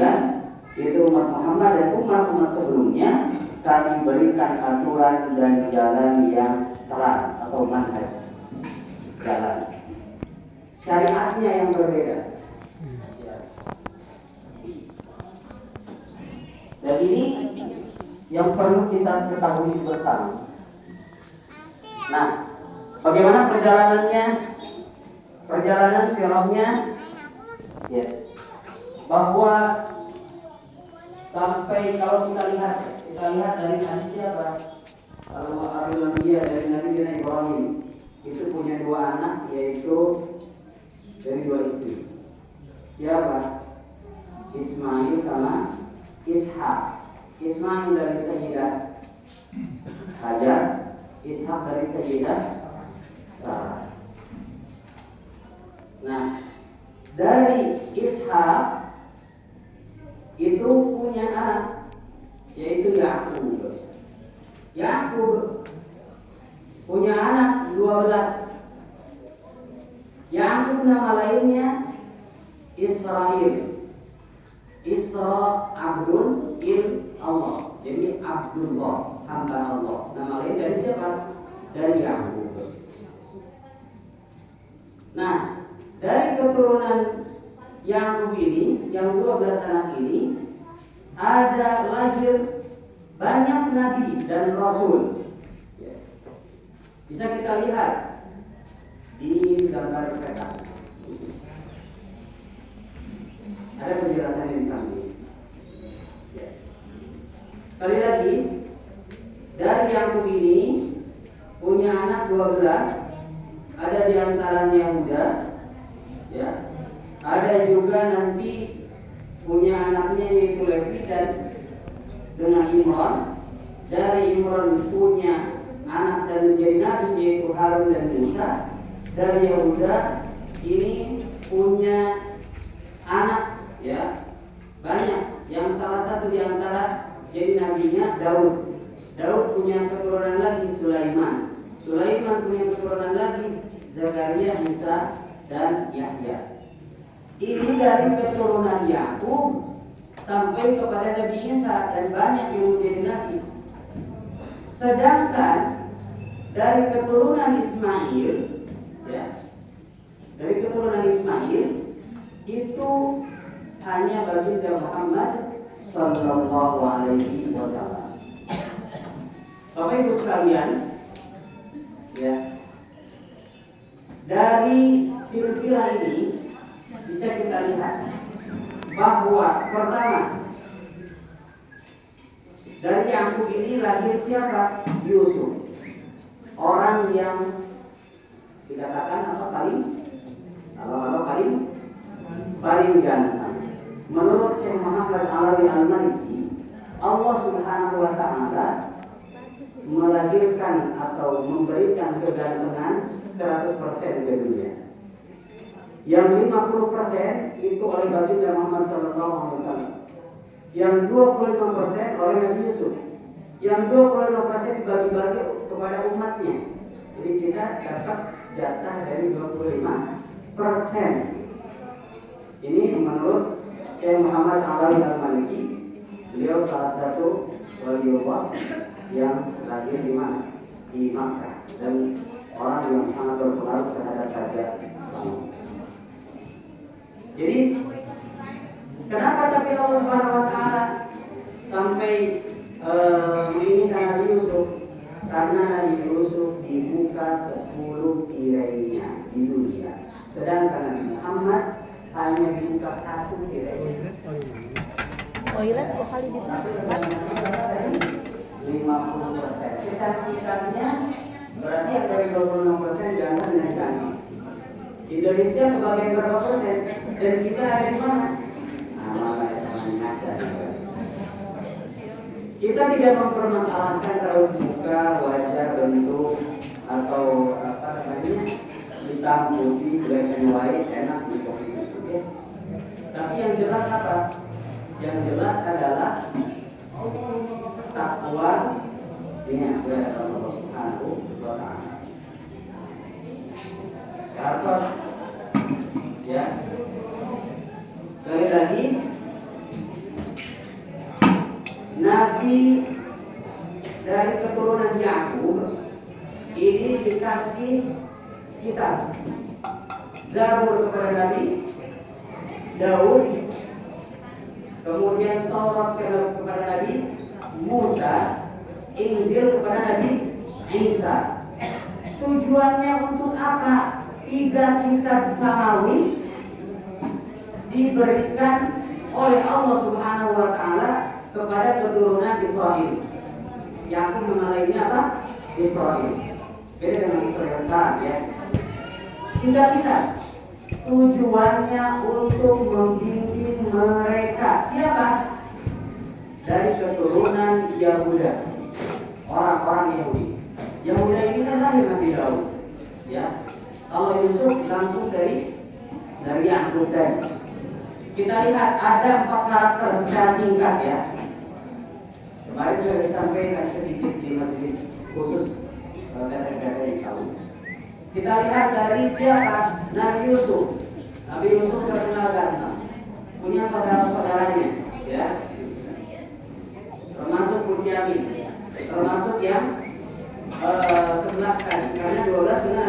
sekalian, itu umat Muhammad dan umat-umat sebelumnya, kami berikan aturan dan jalan yang terang atau manhaj, jalan syariatnya yang berbeda. Dan ini yang perlu kita ketahui bersama. Nah, bagaimana perjalanannya? Perjalanan sirahnya, ya, bahwa sampai kalau kita lihat dari hadis siapa? Kalau Nabi dari Nabi Ibrahim itu punya dua anak, yaitu dari dua istri. Siapa? Ismail sama Ishak. Ismail dari Sayyidah Hajar, Ishak dari Sayyidah Sarah. Nah, dari Ishak itu punya anak, yaitu Yakub. Yakub punya anak 12. Yakub nama lainnya Israel. Isra Abdul Il Allah. Jadi Abdullah, hamba Allah. Nama lain dari siapa? Dari Yakub. Nah, dari keturunan Yakub ini, yang 12 anak ini, ada lahir banyak nabi dan rasul. Bisa kita lihat di gambar peta. Ada penjelasannya di samping. Sekali lagi, dari Yakub ini punya anak 12, ada di antaranya yang muda, ya. Ada juga nanti punya anaknya yaitu Levi dan dengan Imran. Dari Imran punya anak dan menjadi nabi yaitu Harun dan Musa. Dari Yehuda ini punya anak, ya, banyak. Yang salah satu di antara jadi nabinya Daud. Daud punya keturunan lagi Sulaiman. Sulaiman punya keturunan lagi Zakaria, Isa dan Yahya. Ini dari keturunan Yakub sampai kepada Nabi Isa dan banyak yang menjadi nabi. Sedangkan dari keturunan Ismail, ya, dari keturunan Ismail itu hanya baginda Muhammad Sallallahu Alaihi Wasallam. Bapak Ibu sekalian, ya, dari silsilah ini bisa kita lihat bahwa pertama dari Yakub ini lahir siapa? Yusuf, orang yang dikatakan apa paling ganteng. Menurut Syekh Muhammad Alawi Al-Maliki, Allah Subhanahu wa Ta'ala melahirkan atau memberikan kegantengan 100% ke dunia. Yang 50% itu oleh baginda Muhammad SAW. Yang 25% oleh Nabi Yusuf. Yang 25% dibagi-bagi kepada umatnya. Jadi kita dapat jatah dari 25%. Ini menurut Syekh Muhammad Alawi Al-Maliki. Beliau salah satu waliullah yang lahir di mana? Di Makkah, dan orang yang sangat berpengaruh terhadap Raja Salman. Jadi kenapa tapi Allah Subhanahu wa Ta'ala sampai menginginkan Nabi Yusuf? Karena Nabi Yusuf dibuka 10 tirainya di dunia, sedangkan Nabi Muhammad hanya dibuka 1 tirai. Toilet kali dibuka 50%. Sisanya berarti yang dari 26% jangan dinaikkan. Indonesia sebagai berapa persen? Dan kita ada di mana? Kita tidak mempermasalahkan kalau buka wajah, bentuk atau apa namanya hitam, putih, black and white, enak di kopi susu, ya. Tapi yang jelas apa? Yang jelas adalah takwa ini kepada Allah Subhanahu wa Ta'ala. Karena ya, sekali lagi Nabi dari keturunan Yakub ini dikasih kitab Zabur kepada Nabi Daud, kemudian Taurat kepada Nabi Musa, Injil kepada Nabi Isa. Tujuannya untuk apa? 3 kitab samawi diberikan oleh Allah Subhanahu wa taala kepada keturunan Israel. Yakub menamainya apa? Israel. Beda dengan Israel sekarang ya. 3 kitab. Tujuannya untuk membimbing mereka. Siapa? Dari keturunan Yahuda, orang-orang Yahudi. Yahuda ini kan lahir Nabi Daud, ya. Kalau Yusuf langsung dari Yakub tadi. Kita lihat ada 4 karakter secara singkat ya. Kemarin sudah disampaikan sedikit di majelis khusus kata-kata Islam. Kita lihat dari siapa? Nabi Yusuf. Nabi Yusuf terkenal ganteng, punya saudara-saudaranya, ya. Termasuk Bunyamin, termasuk yang 11 tadi, karena 12 dengan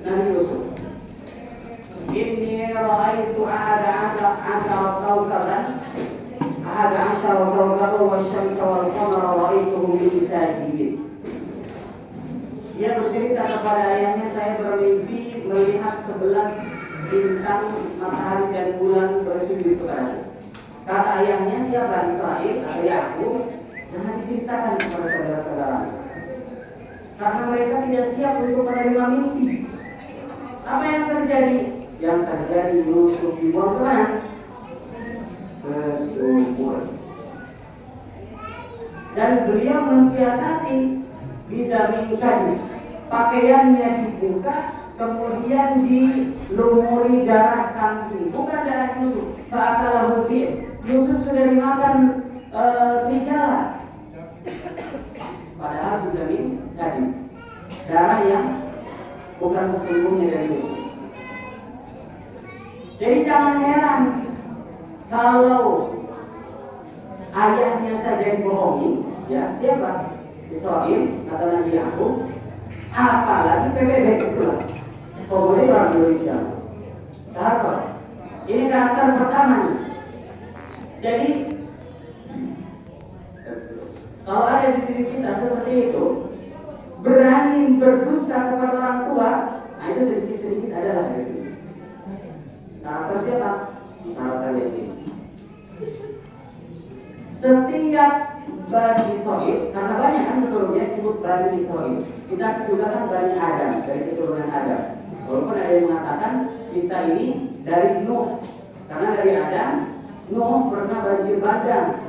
Nabi Yusuf. Inni ra'aitu ahada kawkaban wasyamsa wal qamara ra'aituhum li sajidin. Dia bercerita kepada ayahnya, saya bermimpi melihat 11 bintang, matahari dan bulan bersujud kepadaku. Kata ayahnya, siapa? Israel atau Yakub. Jangan diceritakan kepada saudara-saudara, karena mereka tidak siap untuk menerima mimpi. Apa yang terjadi? Yang terjadi Yusuf dibuang kemana? Ke sumur. Dan beliau mensiasati bidamin, pakaiannya dibuka, kemudian dilumuri darah kambing, bukan darah Yusuf. Fa'akalah hubir. Yusuf sudah dimakan serigala. Padahal sudah tadi darah yang bukan sesungguhnya dari Yusuf. Jadi jangan heran kalau ayahnya saja dibohongi, ya siapa? Israel atau Nabi Yakub, apalagi PBB itulah. Pokoknya orang Indonesia. Terus ini karakter pertama nih. Jadi kalau ada di diri kita seperti itu, berani berdusta kepada orang tua, nah itu sedikit-sedikit adalah dari sini. Karakter siapa? Karakter ini. Setiap Bani Israel, karena banyak kan keturunannya disebut Bani Israel. Kita juga kan Bani Adam, dari keturunan Adam. Walaupun ada yang mengatakan kita ini dari Nuh, karena dari Adam, Nuh pernah banjir bandang,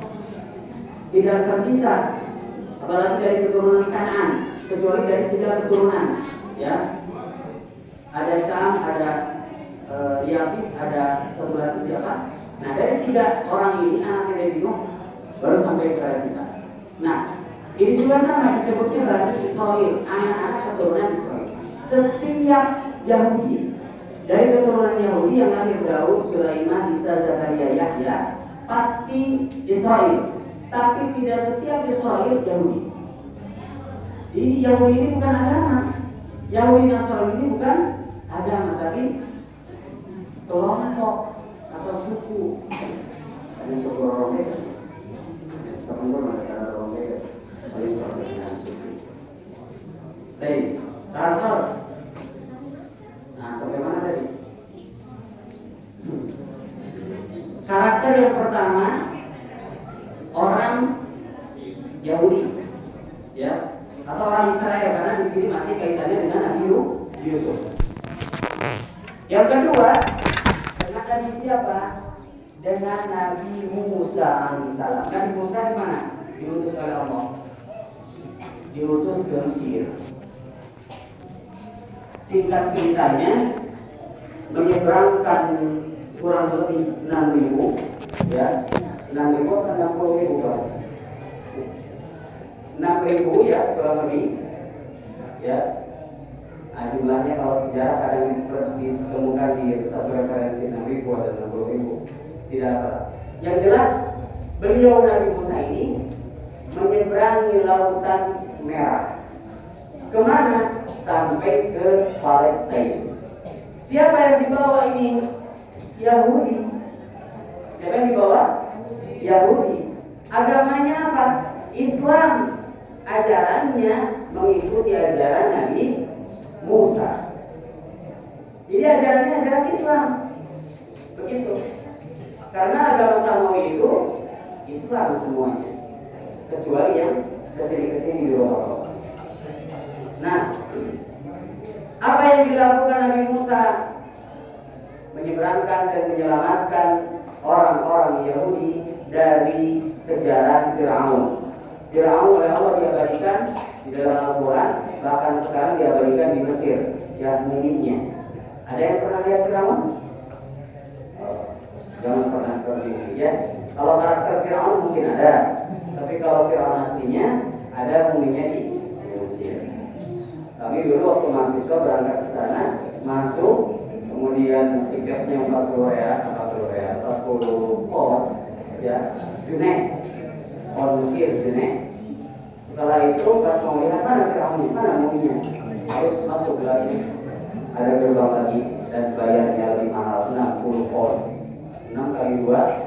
tidak tersisa, apalagi dari keturunan Kanaan, kecuali dari 3 keturunan, ya. Ada Syam, ada Yafis, ada satu lagi siapa? Nah dari 3 orang ini anaknya dari Nuh baru sampai kepada kita. Nah ini juga sama disebutnya Bani Israel, anak-anak keturunan Israel. Setiap Yahudi dari keturunan Yahudi yang lahir Daud, Sulaiman, Isa, Zakaria, Yahya pasti Israel. Tapi tidak setiap Israel Yahudi. Jadi Yahudi ini bukan agama. Yahudi Nasrani ini bukan agama, tapi kelompok atau suku. Ada suku Romawi. Teman-teman ada Romawi. Paling dengan suku. Baik, Tarsos. Nah, sampai mana tadi? Karakter yang pertama, orang Yahudi, ya, atau orang Israel, karena di sini masih kaitannya dengan Nabi Yusuf. Yang kedua, dengan Nabi siapa? Dengan Nabi Musa alaihissalam. Nabi Musa di mana? Diutus oleh Allah. Diutus ke Mesir. Singkat ceritanya, menyeberangkan kurang lebih 6.000, ya. 6.000 atau 60.000 kan? 6.000 ya kurang lebih, ya. Nah, jumlahnya kalau sejarah kadang ditemukan di satu referensi 6.000 atau 60.000, tidak apa. Yang jelas beliau Nabi Musa ini menyeberangi lautan merah. Kemana? Sampai ke Palestina. Siapa yang dibawa ini? Yahudi. Siapa yang dibawa? Yahudi. Agamanya apa? Islam. Ajarannya mengikuti ajaran Nabi Musa. Jadi ajarannya ajaran Islam. Begitu. Karena agama samawi itu Islam semuanya, kecuali yang kesini-kesini di bawah. Nah, apa yang dilakukan Nabi Musa? Menyeberangkan dan menyelamatkan orang-orang Yahudi dari kejaran Fir'aun. Fir'aun oleh Allah diabadikan di dalam Al-Quran, bahkan sekarang diabadikan di Mesir, ya muminya. Ada yang pernah lihat Fir'aun? Jangan pernah terlihat ya. Kalau karakter Fir'aun mungkin ada, tapi kalau Fir'aun aslinya ada muminya di Mesir. Kami dulu waktu mahasiswa berangkat ke sana, masuk, kemudian tiketnya 40 pound, ya, Junaid, orang Mesir, Junaid. Setelah itu pas mau lihat mana Fir'aunnya, mana muminya, harus masuk lagi, ada gerbang lagi dan bayarnya lebih mahal, 60 pound, 6 kali 2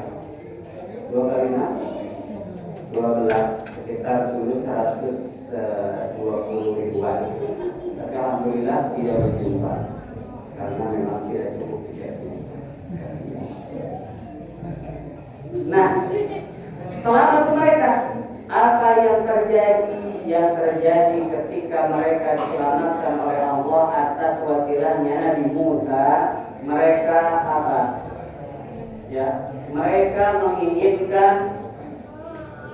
kali 6, 12, sekitar dulu 120 ribuan. Tapi alhamdulillah tidak berjumpa karena memang tidak cukup tiketnya. Nah, selamat mereka. Apa yang terjadi? Yang terjadi ketika mereka diselamatkan oleh Allah atas wasilahnya Nabi Musa, mereka apa? Ya, mereka menginginkan,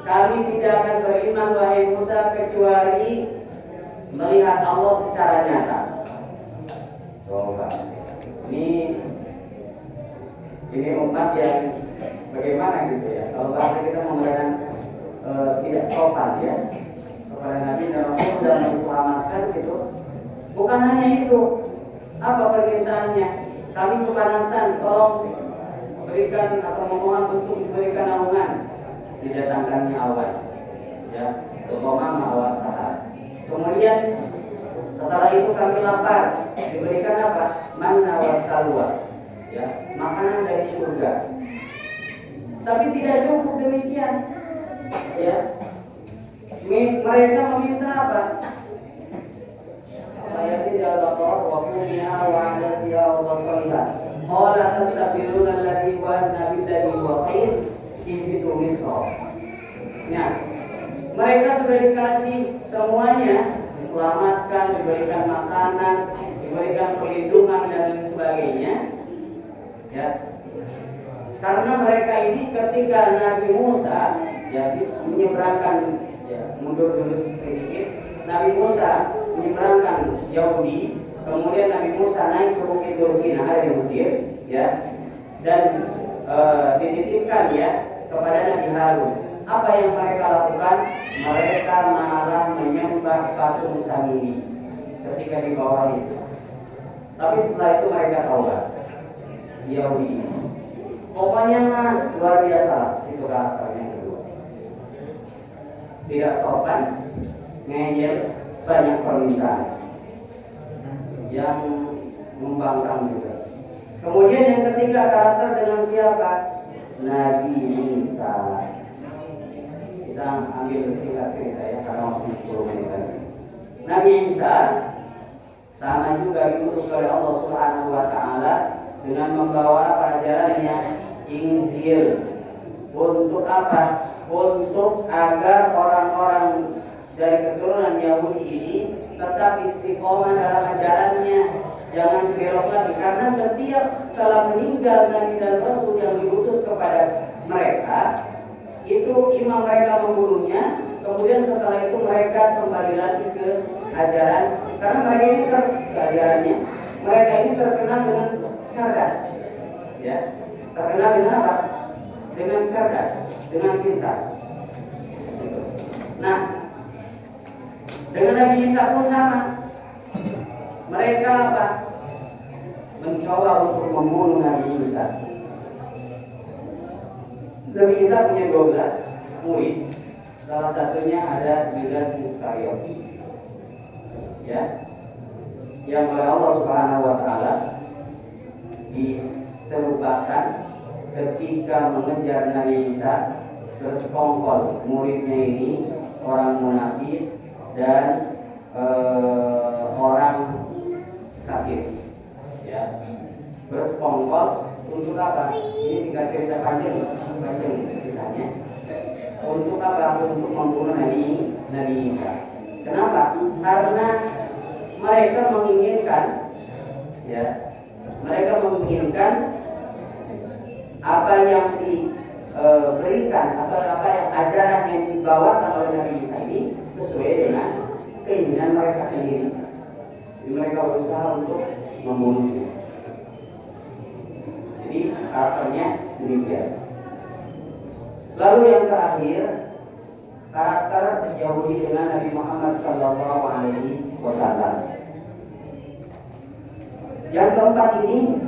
kami tidak akan beriman wahai Musa kecuali melihat Allah secara nyata. Coba, ini umat yang bagaimana gitu ya? Kalau bahasa kita mengatakan tidak sopan ya kepada Nabi dan Rasul dan diselamatkan gitu. Bukan hanya itu, apa permintaannya? Kami kepanasan, tolong berikan atau memohon untuk diberikan naungan. Didatangkannya awan, ya, umpama awas sahat. Kemudian setelah itu kami lapar, diberikan apa? Manna wa salwa, ya, makanan dari surga. Tapi tidak cukup demikian, ya. Mereka meminta apa? Ayatin al-Baqarah wa kumiha wa adasiya wa salihah. Qala tastabiruna alladhi wa nabil ladhi wa khair itu misal. Nah, mereka sudah dikasih semuanya, diselamatkan, diberikan makanan, diberikan perlindungan dan lain sebagainya. Ya, karena mereka ini ketika Nabi Musa ya menyeberangkan, ya mundur dulu sedikit, Nabi Musa menyeberangkan Yahudi, kemudian Nabi Musa naik ke Bukit Dursina ada di Mesir, ya, dan dititipkan ya kepada Nabi Harun. Apa yang mereka lakukan? Mereka malah menyembah patung Samiri ketika di bawah itu. Tapi setelah itu mereka taubat. Yahudi ini pokoknya luar biasa, itu karakternya yang kedua. Tidak sopan, ngeyel, banyak permintaan yang membangkang juga. Kemudian yang ketiga, karakter dengan siapa? Nabi Isa. Kita ambil singkat cerita ya, karena waktu 10 menit lagi. Nabi Isa sama juga diutus oleh Allah Subhanahu wa taala dengan membawa apa ajarannya? Injil. Untuk apa? Untuk agar orang-orang dari keturunan Yahudi ini tetap istiqomah dalam ajarannya, jangan belok lagi. Karena setiap setelah meninggal Nabi dan Rasul yang diutus kepada mereka, itu imam mereka membunuhnya. Kemudian setelah itu mereka kembali lagi ke ajaran, karena mereka ini ajarannya, mereka ini terkenal dengan cerdas, ya, terkenal dengan apa? Dengan cerdas, dengan pintar. Nah, dengan Nabi Isa pun sama. Mereka apa? Mencoba untuk membunuh Nabi Isa. Nabi Isa punya 12 murid. Salah satunya ada Judas Iskariot, ya, yang oleh Allah Subhanahu wa taala diserupakan ketika mengejar Nabi Isa bersekongkol muridnya ini orang munafik dan orang kafir, ya, bersekongkol untuk apa? Ini singkat cerita panjang kisahnya. Untuk apa? Untuk membunuh Nabi Isa. Kenapa? Karena mereka menginginkan, ya, mereka menginginkan apa yang diberikan atau apa yang ajaran yang dibawakan oleh Nabi Isa ini sesuai dengan keinginan mereka sendiri. Jadi mereka berusaha untuk membunuhnya. Jadi karakternya demikian. Lalu yang terakhir, karakter Yahudi dengan Nabi Muhammad SAW. Yang keempat ini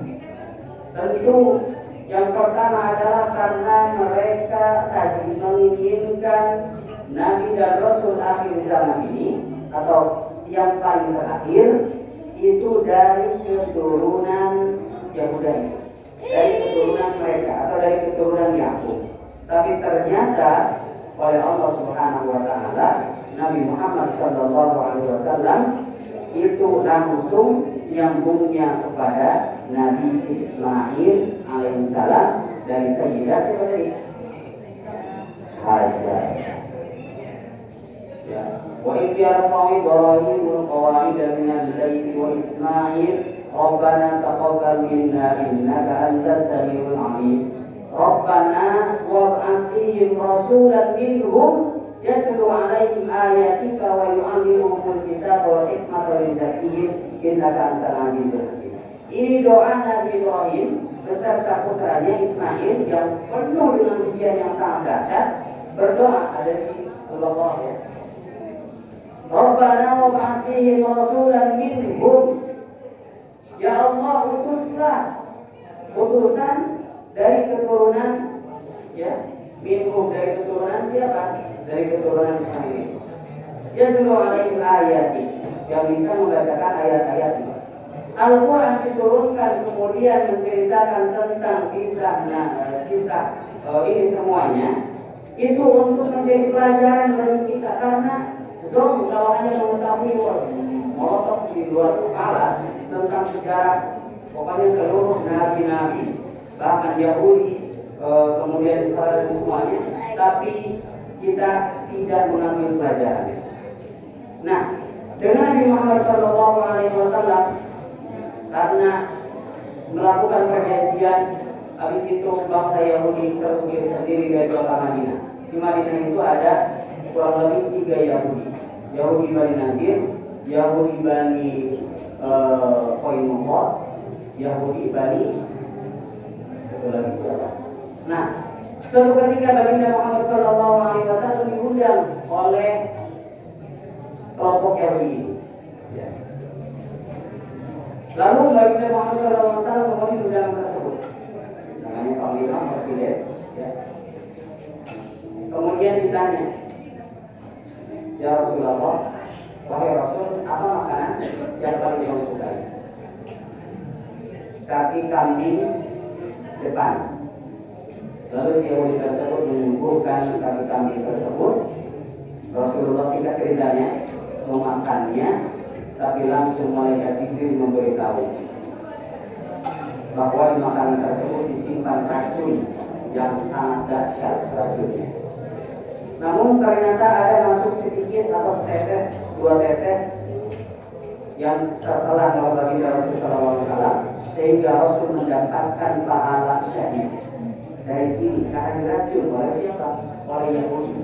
tentu yang pertama adalah karena mereka tadi menginginkan Nabi dan Rasul akhir zaman ini atau yang paling terakhir itu dari keturunan Yahuda itu, dari keturunan mereka atau dari keturunan Yakub. Tapi ternyata oleh Allah Subhanahu wa taala Nabi Muhammad SAW itu langsung nyambungnya kepada Nabi Ismail alaihissalam dari Sayyidah siapa tadi? Hajar. Ya. Wa idh yarfa'u Ibrahimul qawa'ida minal baiti wa Ismail Rabbana taqabbal minna innaka antas samiul 'alim. Rabbana wab'ath fihim rasulan minhum yatlu 'alaihim ayatika wa yu'allimuhumul kitaba wal hikmata wa yuzakkihim innaka antal 'azizul hakim. Ini doa Nabi Ibrahim beserta putranya Ismail yang penuh dengan ujian yang sangat dahsyat. Berdoa ada di Allah, ya. Rabbana wab'ath fihim rasulan minhum. Ya Allah, utuslah utusan dari keturunan, ya, minhum, dari keturunan siapa? Dari keturunan Ismail. Yatlu 'alaihim ayati, yang bisa membacakan ayat-ayat. Al-Quran diturunkan kemudian menceritakan tentang kisah ini semuanya itu untuk menjadi pelajaran bagi kita, karena zong kalau hanya mengetahui molotok di luar kepala tentang sejarah pokoknya seluruh nabi-nabi bahkan Yahudi kemudian Israel dan semuanya, tapi kita tidak mengambil pelajaran. Nah, dengan Nabi Muhammad SAW karena melakukan perjanjian, habis itu bangsa Yahudi terusir sendiri dari kota Madinah. Di Madinah itu ada kurang lebih 3 Yahudi. Yahudi Bani Nazir, Yahudi Bani Qainuqa, Yahudi Bani itu lagi siapa? Nah, suatu ketika baginda Muhammad SAW diundang oleh kelompok Yahudi. Ya. Lalu baginda Muhammad SAW memenuhi undangan tersebut. Namanya panglima presiden. Ya. Kemudian ditanya, ya Rasulullah, wahai Rasul, apa makanan yang paling kau sukai? Kaki kambing depan. Lalu si Yahudi tersebut menyuguhkan kaki kambing tersebut. Rasulullah singkat ceritanya memakannya, tapi langsung malaikat Jibril memberitahu bahwa di makanan tersebut disimpan racun yang sangat dahsyat racunnya. Namun ternyata ada masuk sedikit atau setetes, 2 tetes yang tertelan oleh baginda Rasulullah SAW, sehingga Rasul mendapatkan pahala syahid dari sini karena diracun oleh siapa? Oleh Yahudi.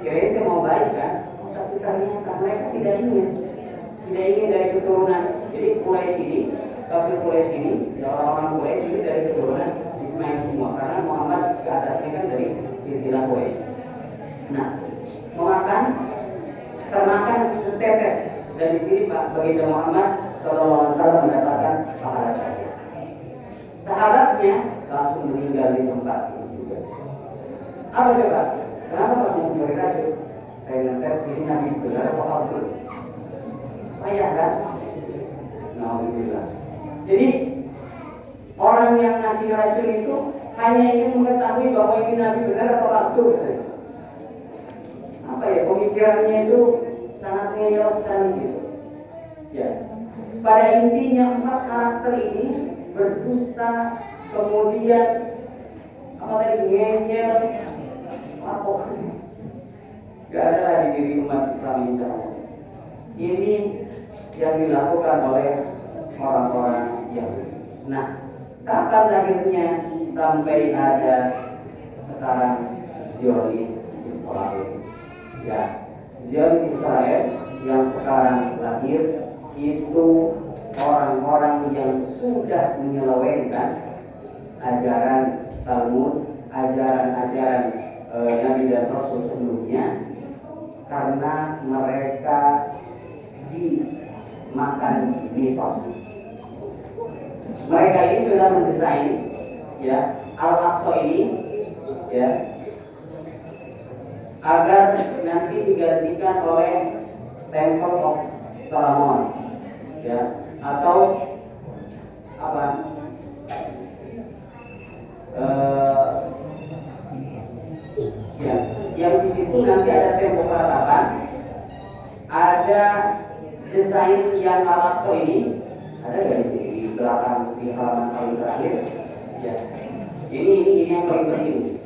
Kira-kira mau baik kan? Tapi ternyata mereka tidak ingin dari keturunan. Jadi Quraisy ini, kafir Quraisy ini, ya orang-orang Quraisy ini dari keturunan Ismail semua, karena Muhammad ke atasnya kan dari silsilah Quraisy. Nah, termakan setetes, dan di sini Pak baginda Muhammad SAW mendapatkan pahala syahid. Sahabatnya langsung meninggal di tempat itu juga. Apa coba? Kenapa kamu mencuri racun? Saya ngetes ini Nabi benar apa palsu? Payah kan? Alhamdulillah. Jadi orang yang ngasih racun itu hanya ingin mengetahui bahwa ini Nabi benar apa palsu. Apa ya, pemikirannya itu sangat ngeyel sekali gitu. Ya. Pada intinya 4 karakter ini berdusta, kemudian apa tadi, ngeyel, lapor. Gak ada lagi diri umat Islam insya Allah. Ini yang dilakukan oleh orang-orang Yahudi. Nah, kapan lahirnya sampai ada sekarang Zionis Israel? Ya, Zionis Israel yang sekarang lahir itu orang-orang yang sudah menyelewengkan ajaran Talmud, ajaran-ajaran Nabi dan Rasul sebelumnya, karena mereka dimakan mitos. Mereka ini sudah mendesain ya Al-Aqsa ini ya agar nanti digantikan oleh Temple of Solomon ya, atau apa ya, yang di situ nanti ada tembok ratapan, ada desain yang Al-Aqsa ini, ada nggak di belakang di halaman paling terakhir ya, ini yang paling penting.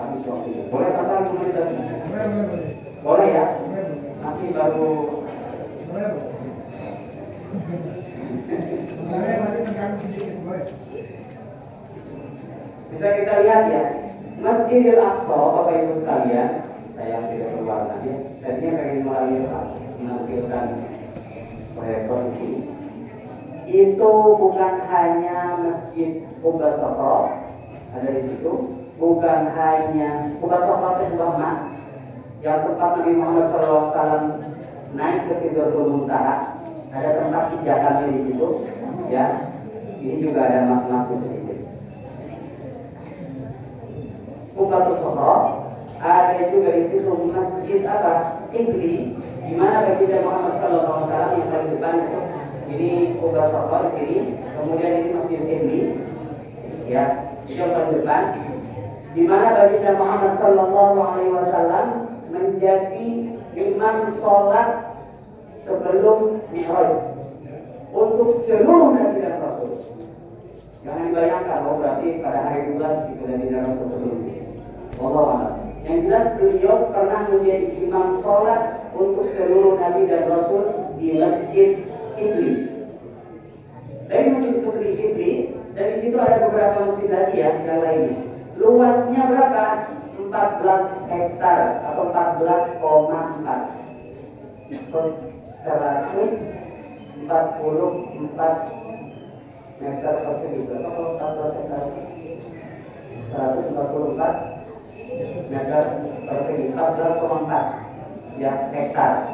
Habis waktu, boleh kata kita? Boleh ya, masih baru. Bisa kita lihat ya, Masjidil Aqsa, Bapak Ibu sekalian, saya tidak keluar tadi. Tadinya pengen menampilkan proyektor di sini. Itu bukan hanya Masjid Quba Sofro, ada di situ. Bukan hanya Quba Sofro itu bukan emas, yang tempat Nabi Muhammad SAW naik ke Sidratul Muntaha. Ada tempat pijakannya di situ, ya. Ini juga ada emas-emas di sedikit. Quba Sofro, ada juga di situ masjid apa? Qibli, di mana baginda Muhammad SAW yang paling depan itu. Ini Quba Sofro di sini, kemudian ini masjid Qibli, ya, yang paling depan. Di mana baginda Muhammad SAW menjadi imam sholat sebelum Mi'raj untuk seluruh Nabi dan Rasul. Jangan dibayangkan, berarti pada hari bulan itu Nabi dan Rasul sebelumnya. Allah. Yang jelas beliau pernah menjadi imam sholat untuk seluruh Nabi dan Rasul di Masjid Qibli. Dari Masjid Qibli, dan di situ ada beberapa masjid lagi ya, yang lainnya. Luasnya berapa? 14 hektar atau 14,4 144 meter persegi atau 14 hektar 144 meter persegi 14,4 ya hektar.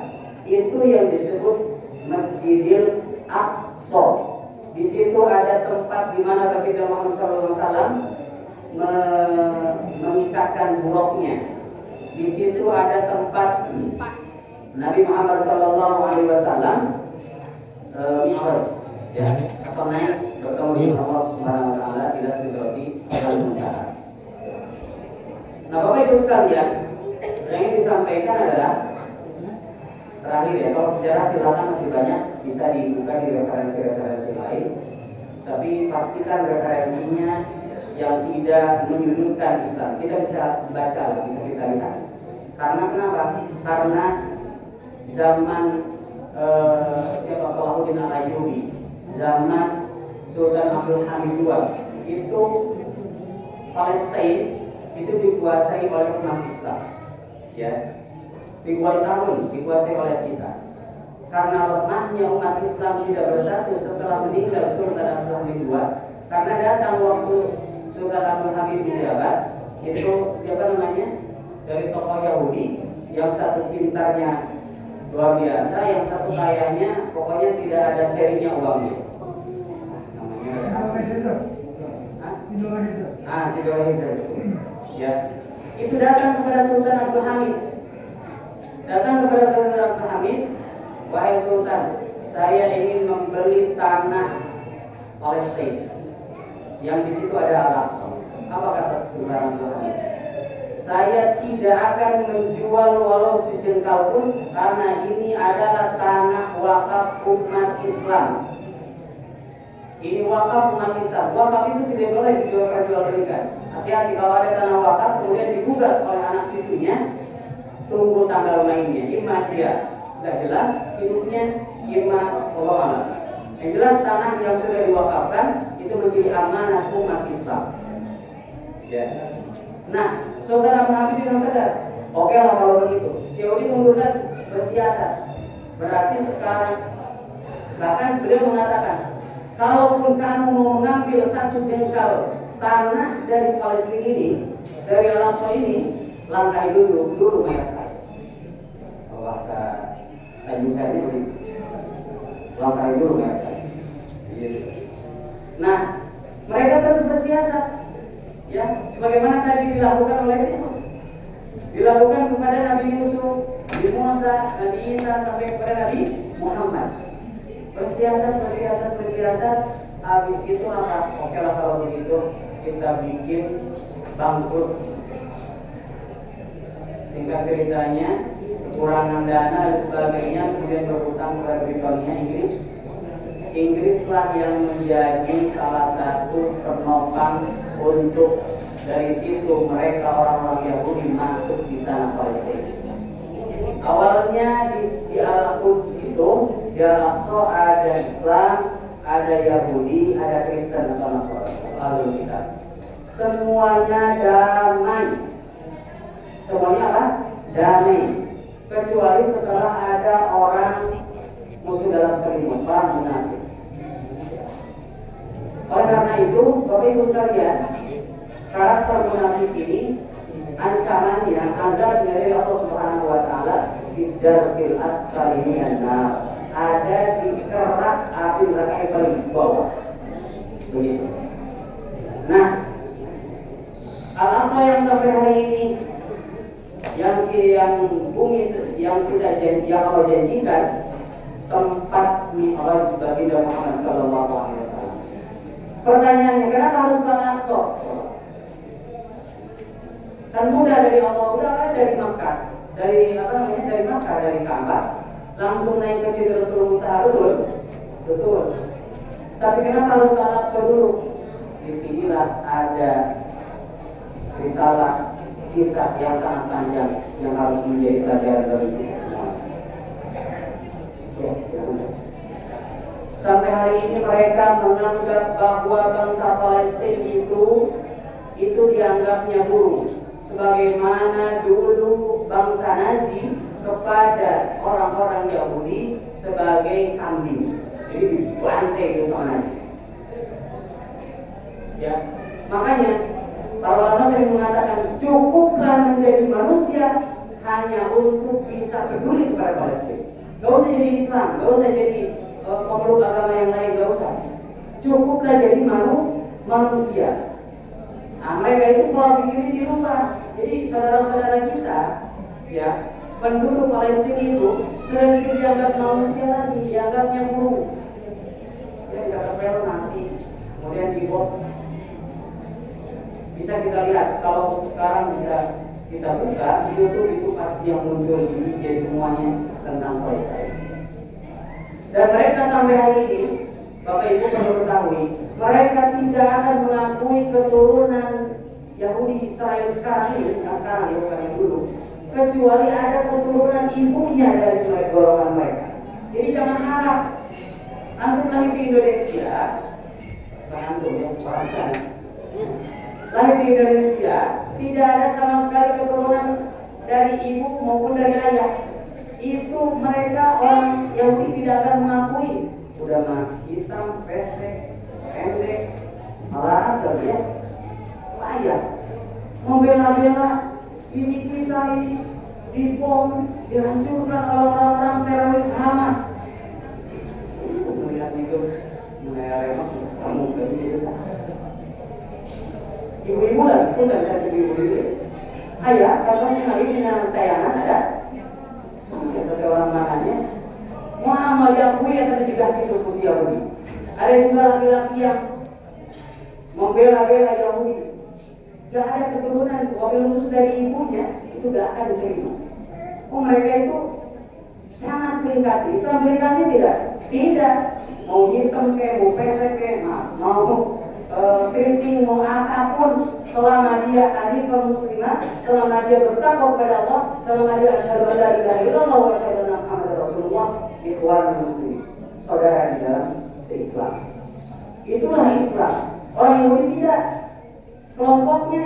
Itu yang disebut Masjidil Aqsa. Di situ ada tempat di mana baginda Muhammad SAW mengikatkan buruknya. Di situ ada tempat Nabi Muhammad SAW Mi'raj ya, atau naik bertemu dengan Allah Subhanahu wa taala ila Sidratil Muntaha. Nah, Bapak Ibu sekalian, yang ingin disampaikan adalah terakhir ya, kalau sejarah silakan masih banyak bisa dibuka di referensi-referensi lain, tapi pastikan referensinya yang tidak menyudutkan Islam. Kita bisa baca, bisa kita lihat. Karena kenapa? Karena zaman siapa Salahuddin Al-Ayyubi, zaman Sultan Abdul Hamid II, itu Palestina itu dikuasai oleh umat Islam. Ya. Ribuan tahun dikuasai oleh kita. Karena lemahnya umat Islam tidak bersatu setelah meninggal Sultan Abdul Hamid II, karena datang waktu Sultan Abdul Hamid menjabat, itu siapa namanya? Dari tokoh Yahudi, yang satu pintarnya luar biasa, yang satu kayanya pokoknya tidak ada serinya uangnya. Namanya ada asli. Tidore Heza. Ya. Itu datang kepada Sultan Abdul Hamid. Wahai Sultan, saya ingin membeli tanah Palestina yang di situ ada Al-Aqsa. Apa kata Sultan Abdul Hamid? Saya tidak akan menjual walau sejengkal pun karena ini adalah tanah wakaf umat Islam. Ini wakaf umat Islam. Wakaf itu tidak boleh dijual-belikan. Hati-hati kalau ada tanah wakaf kemudian digugat oleh anak cucunya, tunggu tanggal mainnya. Imma dia tidak jelas hidupnya, imma Allah alam. Yang jelas tanah yang sudah diwakafkan itu menjadi amanah umat Islam. Ya. Nah, Saudara Abdul Hamid bilang tegas, oke lah kalau begitu. Syahudi kemudian bersiasat. Berarti sekarang bahkan beliau mengatakan, kalaupun kamu mau mengambil satu jengkal tanah dari Palestina ini, dari Al-Aqsa ini, langkahi dulu mayat saya. Bahasa Tanjung saya ini begitu. Langkahi dulu mayat saya. Nah, mereka terus bersiasat. Ya, sebagaimana tadi dilakukan oleh siapa? Dilakukan kepada Nabi Yusuf, Nabi Musa, Nabi Isa sampai kepada Nabi Muhammad. Bersiasat. Habis itu apa? Oke lah kalau begitu kita bikin bangkrut. Singkat ceritanya, kekurangan dana dan sebagainya, kemudian berhutang kepada Britania Inggrislah yang menjadi salah satu penopang untuk dari situ mereka orang-orang Yahudi masuk di tanah Palestina. Awalnya di Al-Quds itu, di Al-Aqsa ada Islam, ada Yahudi, ada Kristen atau Nasrani. Lalu kita semuanya damai. Semuanya apa? Damai. Kecuali setelah ada orang musuh dalam selimut, orang munafik. Oleh karena itu, Bapak Ibu sekalian, karakter munafik ini ancamannya, azabnya dari Allah Subhanahu wa taala di darbil asfali minan nar, ada di kerak api neraka yang paling bawah. Begitu. Nah, Al-Aqsa yang sampai hari ini yang bumi yang tidak yang Allah janjikan tempat mi'raj baginda Muhammad sallallahu alaihi wasallam. Pertanyaannya, kenapa harus ke Al-Aqsa? Kan mudah dari Allah, udah dari Makkah, dari Makkah, dari Ka'bah, langsung naik ke Sidratul Muntaha, betul. Tapi kenapa harus ke Al-Aqsa dulu? Disinilah ada risalah kisah yang sangat panjang yang harus menjadi pelajaran bagi kita semua. Ya, sampai hari ini mereka menganggap bahwa bangsa Palestina itu dianggapnya burung, sebagaimana dulu bangsa Nazi kepada orang-orang Yahudi sebagai kambing. Jadi dibantai itu sama Nazi. Ya, makanya para ulama sering mengatakan cukuplah menjadi manusia hanya untuk bisa peduli kepada Palestina. Gak usah jadi Islam, gak usah jadi pemeluk agama yang lain, gak usah. Cukuplah jadi manusia. Nah, mereka itu pola pikirnya dirubah. Jadi saudara-saudara kita, ya, penduduk Palestina itu sudah dianggap manusia lagi, dianggapnya burung. Dia dikatakan nanti, kemudian dibom. Bisa kita lihat, kalau sekarang bisa kita buka di YouTube itu pasti yang muncul di IG semuanya tentang Palestina. Dan mereka sampai hari ini, Bapak Ibu perlu ketahui, mereka tidak akan mengakui keturunan Yahudi Israel sekarang ini, sekarang ya bukan yang dulu, kecuali ada keturunan ibunya dari golongan mereka. Jadi jangan harap antum lahir di Indonesia, bukan antum ya, orang sana. Lahir di Indonesia, tidak ada sama sekali keturunan dari ibu maupun dari ayah. Itu mereka orang Yahudi tidak akan mengakui. Udah mah hitam, pesek, pendek, malahan ya, ayah membela-bela ini kita ini dibom, dihancurkan oleh orang-orang teroris Hamas. Melihat itu, kamu begitu. Ibu-ibu lagi pun nggak bisa ibu-ibu itu. Ayah, kalau si Nabi punya tayangan ada, kata orang mananya, Muhammad diakui atau dicegah itu kursi Yahudi. Ada juga laki-laki yang membela-bela Yahudi. Gak ada keturunan, wabil khusus dari ibunya itu gak akan diterima. Oh mereka itu sangat pilih kasih. Islam pilih kasih tidak? Tidak. Mau hitam ke, mau pesek ke, mau keriting, mau apapun, selama dia hanifah muslimah, selama dia bertakwa kepada Allah, selama dia asyhadu an la ilaha illallah wa asyhadu anna Muhammadar Rasulullah, ikhwan muslim, saudara di dalam se-Islam. Itulah Islam. Orang Yahudi tidak, kelompoknya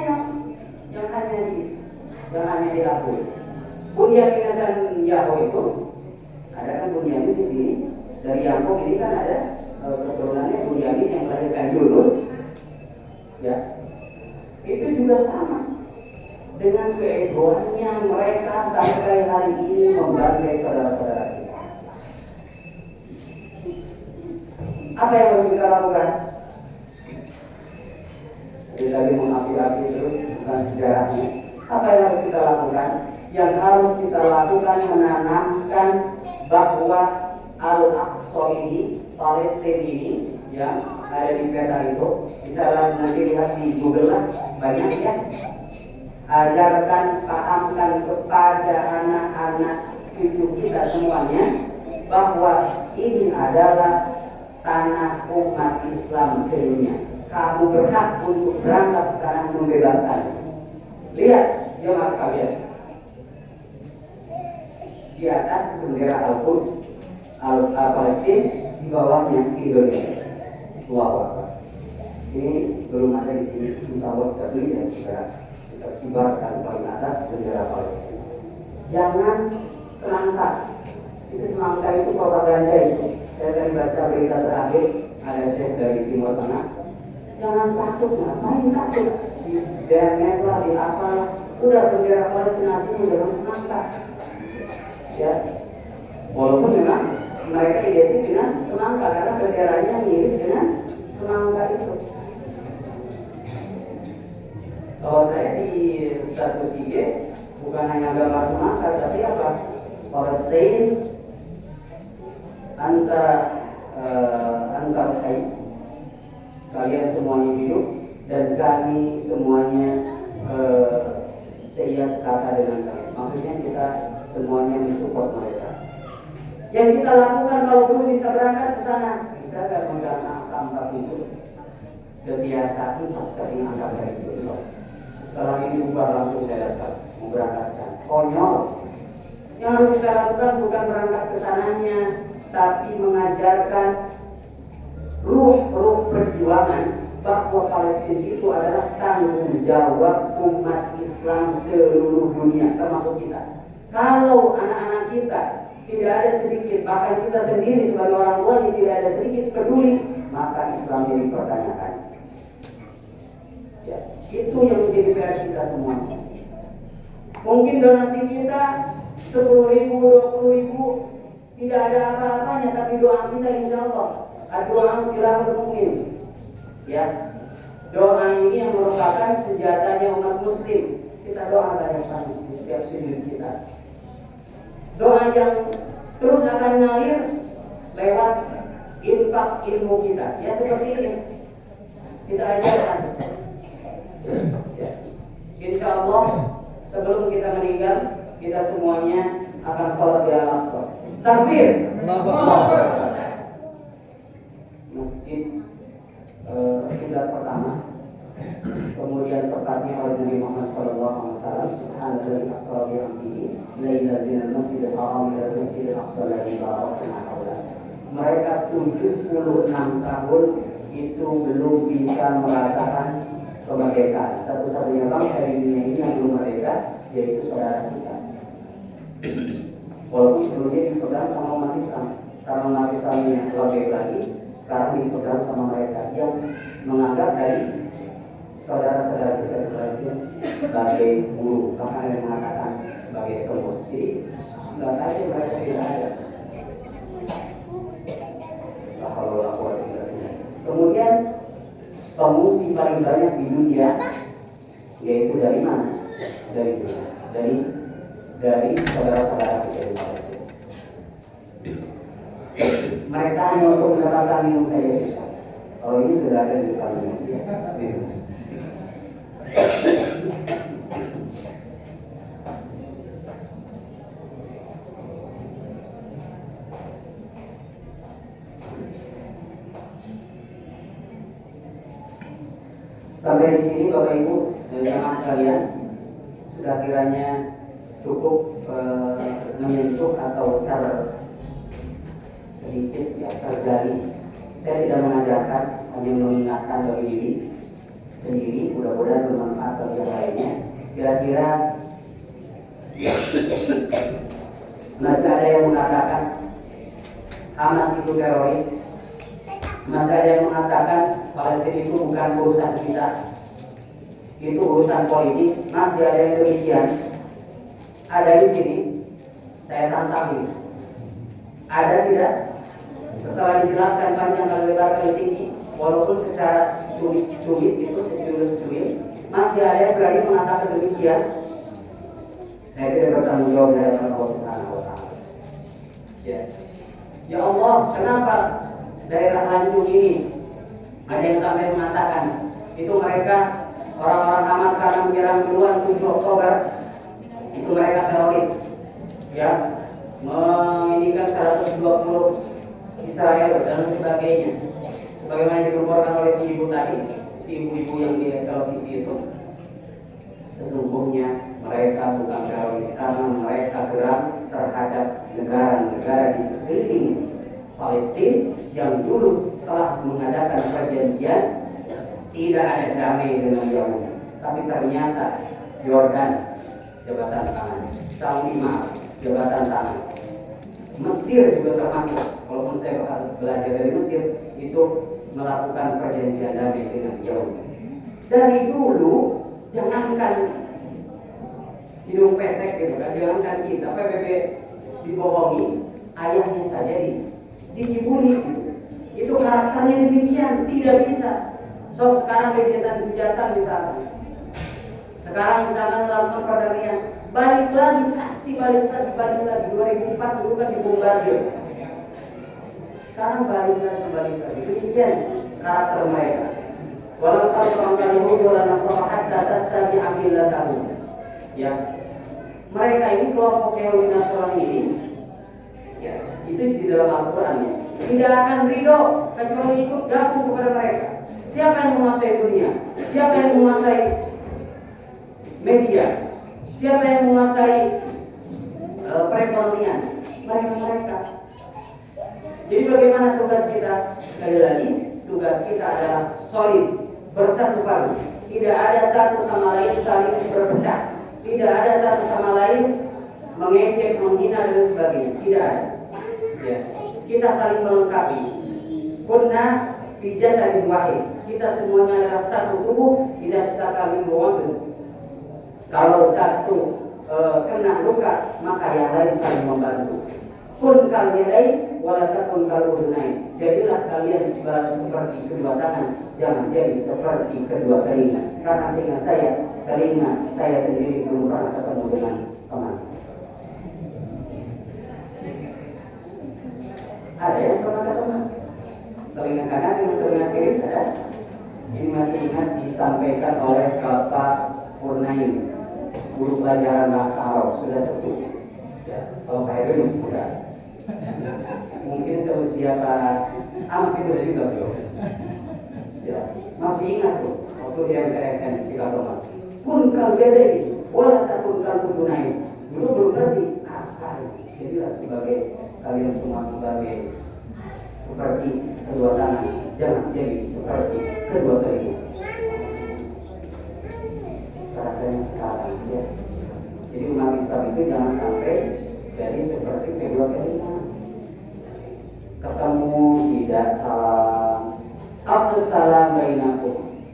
yang hanya diakui. Bunyamin dan Yahoo itu ada kan Bunyamin di sini. Dari Yakob ini kan ada keturunannya Bunyamin yang melahirkan Yunus. Ya, itu juga sama dengan keegoannya mereka sampai hari ini membanggai saudara-saudara kita. Apa yang harus kita lakukan? Jadi lagi mengapi-api terus bukan sejarahnya. Apa yang harus kita lakukan? Yang harus kita lakukan menanamkan bahwa Al-Aqsa ini, Palestina ini yang ada di peta itu, bisa nanti lihat di Google lah, banyak ya. Ajarkan, pahamkan kepada anak-anak cucu kita semuanya bahwa ini adalah tanah umat Islam sedunia. Kamu berhak untuk berangkat ke sana membebaskan. Lihat, jemaah sekalian. Di atas bendera Al-Quds, Palestina, di bawahnya Indonesia. Wow. Ini belum ada di sini. Insya Allah kita beli dan kita kibarkan paling atas bendera Palestina. Jangan selangkah. Itu semangka itu propaganda itu. Saya tadi baca berita terakhir ada syekh dari Timur Tengah. Jangan takut, ngapain takut? Di Demet lah, di apa? Udah bendera Palestina sini jangan semangka. Ya, walaupun memang mereka identik dengan semangka karena benderanya mirip dengan semangka itu. Kalau saya di status IG bukan hanya gambar semangka tapi apa? Palestina antar hai, kalian semuanya hidup dan kami semuanya seia sekata dengan kalian. Maksudnya kita semuanya mensupport mereka. Yang kita lakukan kalau belum bisa berangkat ke sana, bisa gak megang angka itu? Kebiasaan pas kali angkat dari itu. Setelah ini bubar langsung saya datang mau berangkat ke sana. Konyol. Yang harus kita lakukan bukan berangkat ke sananya, tapi mengajarkan ruh perjuangan bahwa Palestina itu adalah tanggung jawab umat Islam seluruh dunia, termasuk kita. Kalau anak-anak kita tidak ada sedikit, bahkan kita sendiri sebagai orang tua yang tidak ada sedikit peduli, maka Islam ini dipertanyakan. Ya, itu yang menjadi PR kita semua. Mungkin donasi kita 10.000, 20.000 tidak ada apa-apanya, tapi doa kita insya Allah doa silahul mu'min. Ya, doa ini yang merupakan senjatanya umat Muslim. Kita doa banyak di setiap sujud kita. Doa yang terus akan mengalir lewat infak ilmu kita. Ya seperti ini kita ajarkan. Ya. Insya Allah sebelum kita meninggal kita semuanya akan sholat di Al-Aqsa. Takbir. Masjid kiblat pertama. Kemudian pertanyaan oleh Nabi Muhammad SAW, Subhanallah asra bi amrihi laila minal masjidil haram ila masjidil aqsa alladzi barakna hawlahu. Mereka 76 tahun itu belum bisa merasakan kemerdekaan. Satu-satunya bangsa di dunia ini yang belum merdeka yaitu saudara kita. Walaupun sebelumnya dipegang sama umat Islam, karena umat Islam yang lebih lagi sekarang dipegang sama mereka yang menganggap dari saudara-saudara kita di Palestina sebagai guru, bahkan yang mengatakan sebagai semut. Jadi nggak ada mereka tidak ada. Kemudian pengungsi paling banyak di dunia yaitu dari mana? Dari saudara-saudara kita di Palestina. Mereka hanya untuk mendapatkan minum saja susah. Kalau ini sudah ada di depan sendiri. Sampai di sini Bapak Ibu dan jemaah sekalian, sudah kiranya cukup menyentuh atau sedikit ya tergali. Saya tidak mengajarkan, hanya mengingatkan bagi diri sendiri, mudah-mudahan bermanfaat bagi yang lainnya. Kira-kira masih ada yang mengatakan Hamas itu teroris, masih ada yang mengatakan Palestina itu bukan urusan kita, itu urusan politik. Masih ada yang demikian. Ada di sini, saya tantang ini. Ada tidak? Setelah dijelaskan panjang kali lebar kali tinggi, walaupun secara secubit itu secuil, masih ada yang berani mengatakan demikian. Saya tidak bertanggung jawab dari Allah Subhanahu wa Ta'ala. Ya Allah, kenapa daerah Lancung ini ada yang sampai mengatakan itu mereka orang-orang Hamas karena menyerang duluan 7 Oktober itu mereka teroris, ya, menginginkan 120 Israel dan sebagainya, sebagaimana dilaporkan oleh si ibu tadi, si ibu-ibu yang di televisi itu. Sesungguhnya mereka bukan teroris karena mereka gerak terhadap negara-negara di sekeliling Palestina yang dulu telah mengadakan perjanjian tidak ada damai dengan Yahudi, tapi ternyata Yordan jabatan tangan, Saudi jabatan tangan, Mesir juga termasuk, walaupun saya belajar dari Mesir itu melakukan perjanjian damai dengan Yahudi. Dari dulu jangankan hidung pesek gitu kan, jangankan kita PBB dibohongi, ayahnya saja dikibuli gitu. Itu karakternya demikian, tidak bisa. So sekarang gencatan senjata misalkan, sekarang misalkan melakukan perdamaian, balik lagi 2004 dulu kan dibombardir, sekarang balik lagi. Demikian karakter mereka. Walau tahu kali hudul nasahat tetapi ambillah tahu. Ya, mereka ini kelompok Yahudi Nasrani ini, ya, itu di dalam Al-Quran ya, tidak akan ridho kecuali ikut gabung kepada mereka. Siapa yang menguasai dunia? Siapa yang menguasai media? Siapa yang menguasai perekonomian? Mereka. Jadi bagaimana tugas kita? Sekali lagi, tugas kita adalah solid, bersatu padu. Tidak ada satu sama lain saling berpecah. Tidak ada satu sama lain mengejek, menghina dan sebagainya. Tidak ada. Ya. Kita saling melengkapi. Kunna fi jasadin wahid. Kita semuanya adalah satu tubuh, tidak setaka minggu. Kalau satu kena luka, maka yang lain saling membantu. Kun kal yadai wala takun kal udhunain. Jadilah kalian seperti kedua tangan, jangan jadi seperti kedua telinga. Karena seingat saya, telinga saya sendiri belum pernah ketemu dengan teman. Ada yang pernah ketemu? Telinga kanan dengan telinga kiri ada? Ini masih ingat disampaikan oleh Bapak Purnaim, guru pelajaran bahasa Arab, sudah sepuh. Ya, kalau Pak Heru masih muda. Mungkin seusia Pak masih muda juga beliau. Ya, masih ingat tuh waktu dia MTSN Cika Thomas. Kun kal bedai, wala takun kal udhunain. Dulu belum ngerti apa itu. Jadilah sebagai kalian semua sebagai seperti kedua tangan, jangan jadi seperti kedua telinga. Rasanya sekarang ya. Jadi umat Islam itu jangan sampai jadi seperti kedua telinga. Ketemu tidak salam, afdus salam bainakum.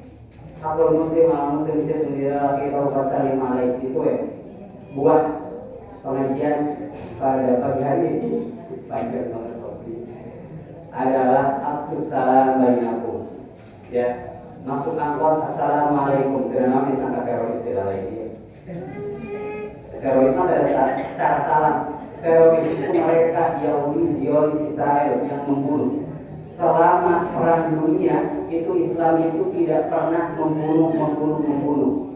Akul muslim al muslim sendiri kita salim alaik itu ya. Buat pengajian pada pagi hari ini panjang banget adalah afdus salam bainakum. Ya, masuk angkot assalamualaikum, karena disangka teroris tidak lagi. Terorisme pada saat cara salam. Teroris itu mereka Yahudi, Zionis, Israel yang membunuh. Selama perang dunia itu Islam itu tidak pernah membunuh.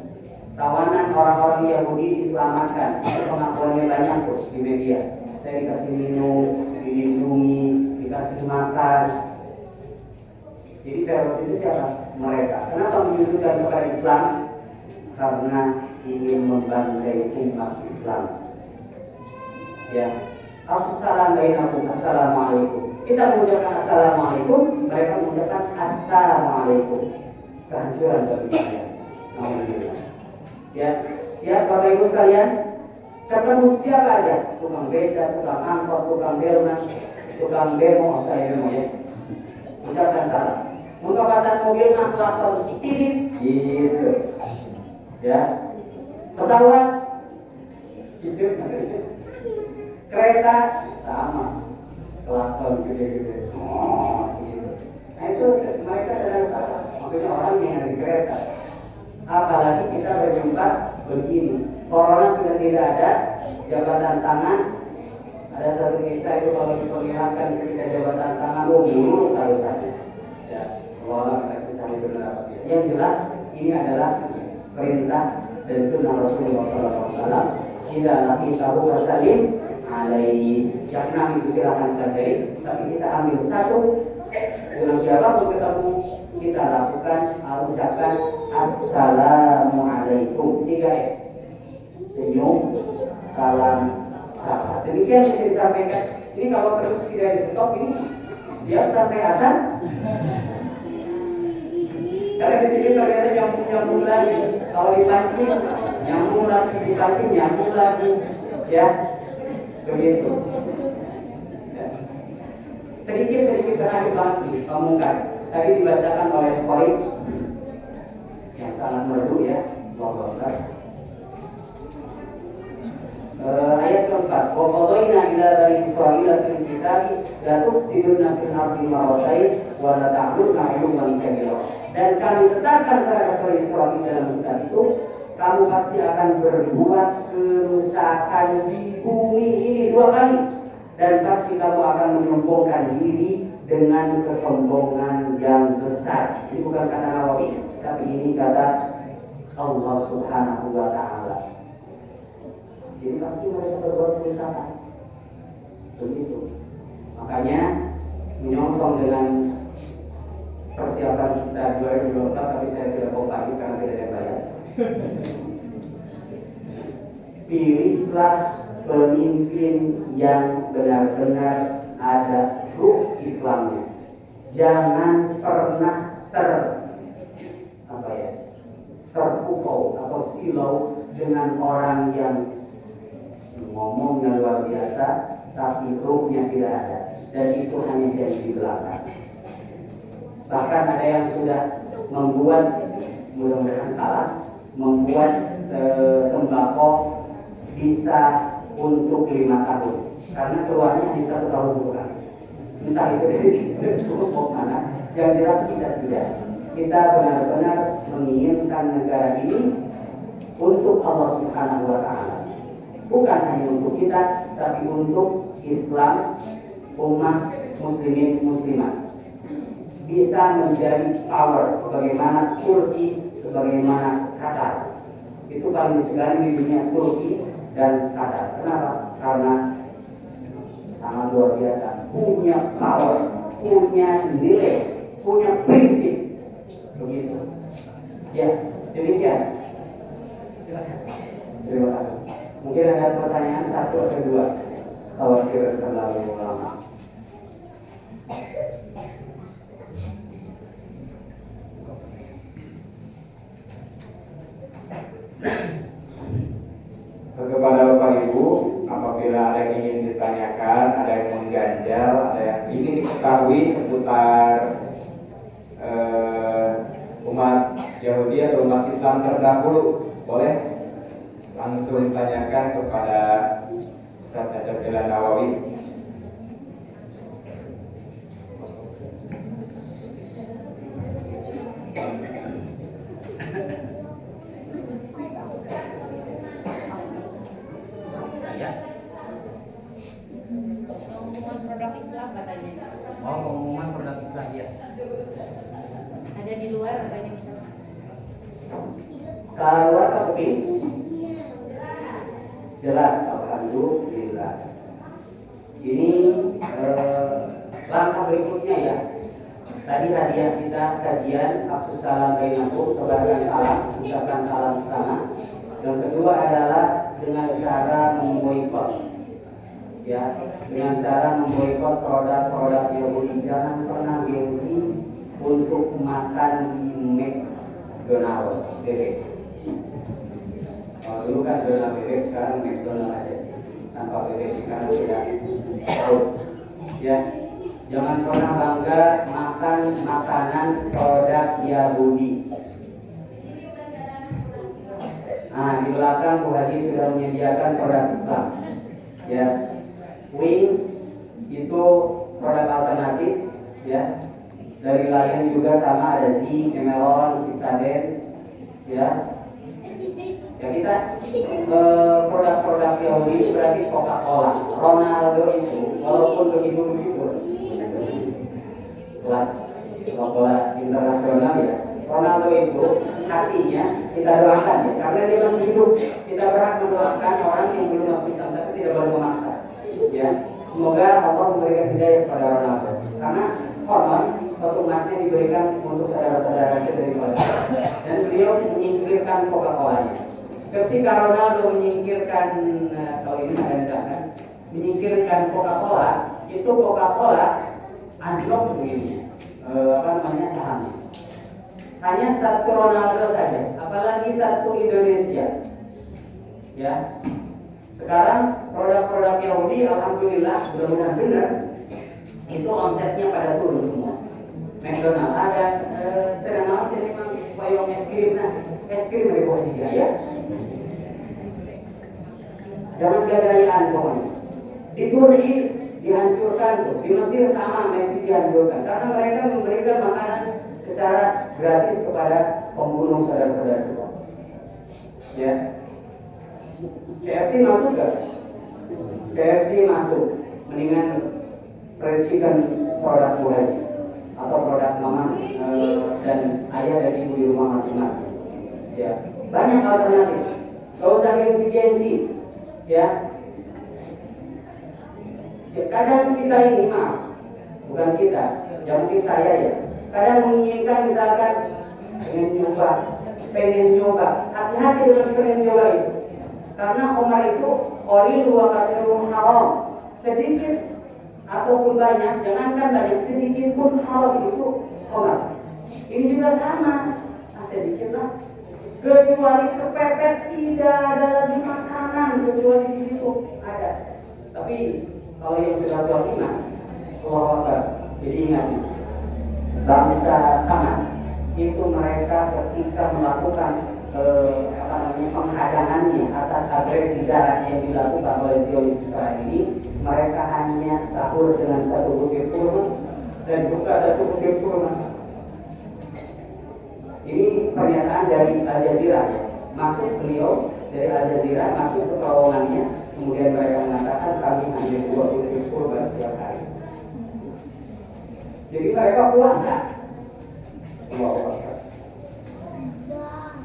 Tawanan orang-orang Yahudi diselamatkan. Itu pengakuannya banyak tuh di media. Saya dikasih minum, dilindungi, dikasih makan. Jadi teroris itu siapa? Mereka. Kenapa menyudutkan kepada Islam? Karena ingin membantai umat Islam. Ya, assalamualaikum. Kita mengucapkan assalamualaikum, mereka mengucapkan assalamualaikum. Kehancuran bagi kalian. Alhamdulillah. Ya, siap Bapak Ibu sekalian? Ketemu siapa aja? Tukang beca, tukang angkot, tukang delman, tukang demo, kayak demo ya. Ucapkan salam. Muka pasang mobil mah klakson titit gitu. Ya. Pesawat hijau, kereta sama, klakson gede-gede. Oh, gitu. Nah itu mereka sedang salah. Maksudnya orang yang ada di kereta. Apalagi kita berjumpa begini. Corona sudah tidak ada, jabatan tangan. Ada satu kisah itu kalau diperlihatkan ketika jabatan tangan buruk harus saja. Ya, walau kita kisah itu benar. Yang jelas ini adalah perintah dan sunnah Rasulullah SAW. Tidak lagi tahu wasalim alaihi. Yang enam itu silahkan kita cari, tapi kita ambil satu. Dengan siapapun ketemu kita lakukan ucapkan assalamualaikum. 3S. Senyum, salam, sapa. Demikian bisa disampaikan. Ini kalau terus tidak di stop ini siap sampai asar. Karena di sini ternyata nyambung lagi. Kalau dipancing, nyambung lagi, dipancing, nyambung lagi, ya, begitu. Ya. Sedikit terakhir banget nih, pamungkas. Tadi dibacakan oleh Khalid yang sangat merdu ya, Allah. Ayat keempat, wa qadayna ila bani Israila fil kitab la tufsiduna fil ardi marratayn wa la ta'buduna 'uluwan kabira. Dan kami tetapkan terhadap Bani Israil dalam kitab itu, kamu pasti akan berbuat kerusakan di bumi ini 2 kali, dan pasti kamu akan menyombongkan diri dengan kesombongan yang besar. Ini bukan kata Nawawi, tapi ini kata Allah Subhanahu wa Ta'ala. Jadi pasti mereka berbuat kerusakan. Begitu. Makanya menyongsong dengan persiapan kita 2024, tapi saya tidak mau pagi karena tidak ada yang bayar. Pilihlah pemimpin yang benar-benar ada ruh Islamnya. Jangan pernah terpukau atau silau dengan orang yang ngomongnya luar biasa tapi ruhnya tidak ada, dan itu hanya janji belaka. Bahkan ada yang sudah membuat, mudah-mudahan salah, membuat sembako bisa untuk 5 tahun karena keluarnya hanya 1 tahun sekali. Entah itu dari cukup mana. Yang jelas kita tidak. Kita benar-benar menginginkan negara ini untuk Allah Subhanahu wa Ta'ala. Bukan hanya untuk kita, tapi untuk Islam, umat muslimin muslimat. Bisa menjadi power sebagaimana Turki, sebagaimana Qatar. Itu paling disegani di dunia, Turki dan Qatar. Kenapa? Karena sangat luar biasa, punya power, punya nilai, punya prinsip. Begitu. Ya, demikian. Silakan. Terima kasih. Mungkin ada pertanyaan 1 atau 2. Khawatir terlalu lama. Kepada Bapak Ibu, apabila ada yang ingin ditanyakan, ada yang mengganjal, ada yang ingin diketahui seputar umat Yahudi atau umat Islam terdahulu, boleh langsung ditanyakan kepada Ustaz Najamillah Nawawi. Salah luar kuping? Jelas, alhamdulillah. Ini langkah berikutnya ya. Tadi hadiah kita kajian Afsus salam bainakum, tebarkan salam, ucapkan salam bersama. Yang kedua adalah dengan cara memboikot, ya, dengan cara memboikot produk-produk Yahudi. Jangan pernah gengsi untuk makan di McDonald bebek. Kalau dulu kan Donald bebek, sekarang McDonald aja. Tanpa bebek sekarang sudah tahu, ya. Jangan pernah bangga makan makanan produk Yahudi. Nah, di belakang Bu Haji sudah menyediakan produk Islam. Ya, Wings itu produk alternatif. Ya, dari Lion juga sama, ada Zi, Melon, Citaden. Ya, ya kita produk-produk Yahudi itu berarti Coca-Cola. Ronaldo itu walaupun begitu kelas bola internasional ya, Ronaldo itu hatinya kita doakan ya, karena dia masih hidup. Kita berhak mendoakan orang yang belum masuk Islam, tapi tidak boleh memaksa. Ya, semoga Allah memberikan hidayah kepada Ronaldo, karena konon suatu emasnya diberikan untuk saudara-saudara kita dari Palestina, dan beliau menyingkirkan Coca-Cola-nya. Ketika Ronaldo menyingkirkan, kalau ini ada kan, menyingkirkan Coca-Cola, itu Coca-Cola anjlok begini, sahamnya. Hanya satu Ronaldo saja, apalagi satu Indonesia. Ya, sekarang produk-produk Yahudi, alhamdulillah, mudah-mudahan benar, itu omsetnya pada turun semua. McDonald ada, terkenal jadi payung es krim, es krim dari bawah juga ya. Jangan gaya-gayaan pokoknya. Di Turki dihancurkan tuh, di Mesir sama mereka dihancurkan karena mereka memberikan makanan secara gratis kepada pembunuh saudara-saudara kita. Ya, KFC masuk gak? KFC masuk, mendingan percikan produk Bu Haji atau produk mama dan ayah dan ibu di rumah masing-masing. Ya, banyak alternatif. Gak usah gengsi-gengsi. Ya, kadang kita ini bukan kita, yang mungkin saya ya, kadang menginginkan misalkan pengen nyoba, hati-hati dengan pengen nyoba itu, karena khamar itu qalil wa katsirun haram, sedikit ataupun banyak, jangankan banyak, sedikit pun haram itu khamar. Ini juga sama, sedikit lah. Kecuali kepepet, tidak ada lagi makanan kecuali di situ ada. Tapi kalau yang sudah tua iman, Allahu Akbar. Jadi ingat, bangsa Hamas itu mereka ketika melakukan penghadangannya atas agresi darat yang dilakukan oleh Zionis Israel ini, mereka hanya sahur dengan satu butir kurma dan buka satu butir kurma. Ini pernyataan dari Al Jazeera ya. Masuk beliau dari Al Jazeera, masuk ke terowongannya, kemudian mereka mengatakan kami ambil 2 butir kurma setiap hari. Jadi mereka puasa.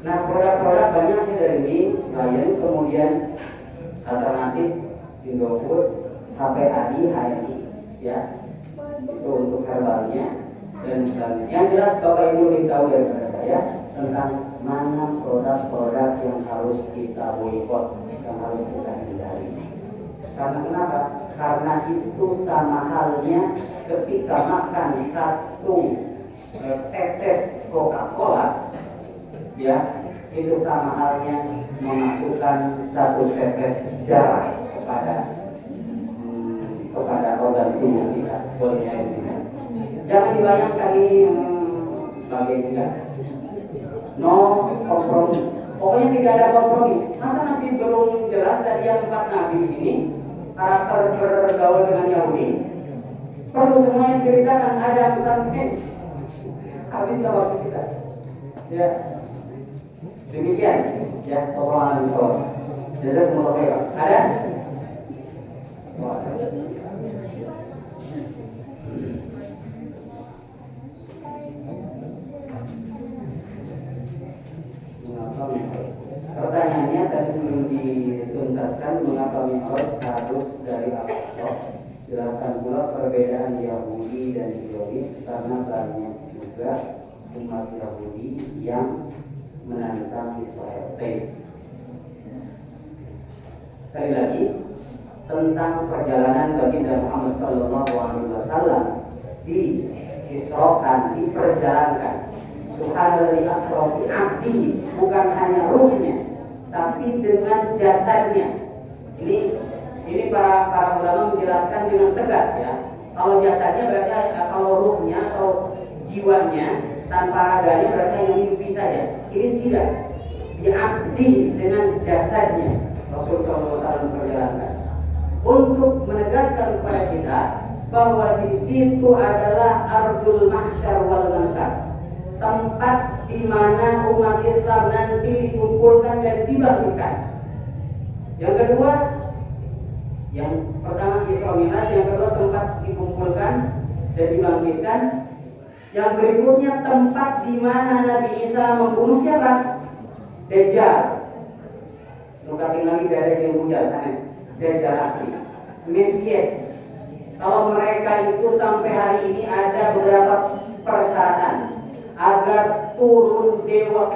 Nah, produk-produk banyaknya dari Wings, Lion, kemudian alternatif Indofood, HPAI, HMI, ya, itu untuk herbalnya dan sebagainya. Yang jelas Bapak Ibu lebih tahu daripada saya tentang mana produk-produk yang harus kita boikot, yang harus kita hindari. Karena kenapa? Karena itu sama halnya ketika makan satu tetes Coca-Cola, ya, itu sama halnya memasukkan satu tetes darah kepada organ tubuh kita. Bolehnya itu. Jangan dibayangkan ini sebagai enggak. No kompromi. Pokoknya tidak ada kompromi. Masa masih belum jelas dari yang 4 nabi ini karakter bergaul dengan Yahudi? Perlu semuanya ceritakan Adam sampai habislah waktu kita. Ya. Demikian ya, Allah SWT. Jazakumullah khairan. Ada? Wah. Pertanyaannya tadi belum dituntaskan, mengapa Mi'raj harus dari Aqsa? Jelaskan pula perbedaan Yahudi dan Zionis, karena banyak juga umat Yahudi yang menentang Israel. Sekali lagi, tentang perjalanan baginda Muhammad SAW diperjalankan. Subhanallah asra bi abdihi, bukan hanya ruhnya, tapi dengan jasadnya. Ini para ulama menjelaskan dengan tegas ya. Kalau jasadnya berarti kalau ruhnya atau jiwanya tanpa raganya berarti hanya mimpi saja. Ini tidak. Bi abdihi, dengan jasadnya Rasulullah SAW perjalankan untuk menegaskan kepada kita bahwa di situ adalah ardul mahsyar wal mansyar, tempat di mana umat Islam nanti dikumpulkan dan dibangkitkan. Yang kedua, yang pertama Isra Mi'raj, yang kedua tempat dikumpulkan dan dibangkitkan. Yang berikutnya tempat di mana Nabi Isa membunuh siapa? Dajjal. Nukatin lagi dari Dajjal sana. Dajjal asli, Mesias. Kalau mereka itu sampai hari ini ada beberapa persyaratan agar turun dewa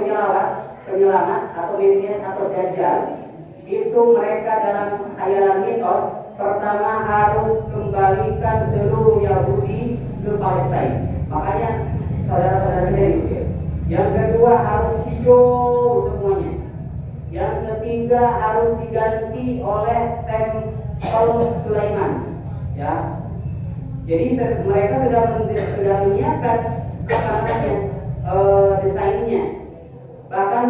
penyelamat atau Mesias atau Dajjal. Itu mereka dalam khayalan mitos, pertama harus kembalikan seluruh Yahudi ke Palestina. Makanya saudara-saudara kita diusir. Yang kedua harus hijau semuanya. Yang ketiga harus diganti oleh Tempel Sulaiman. Ya, jadi mereka sudah menyiapkan desainnya. Bahkan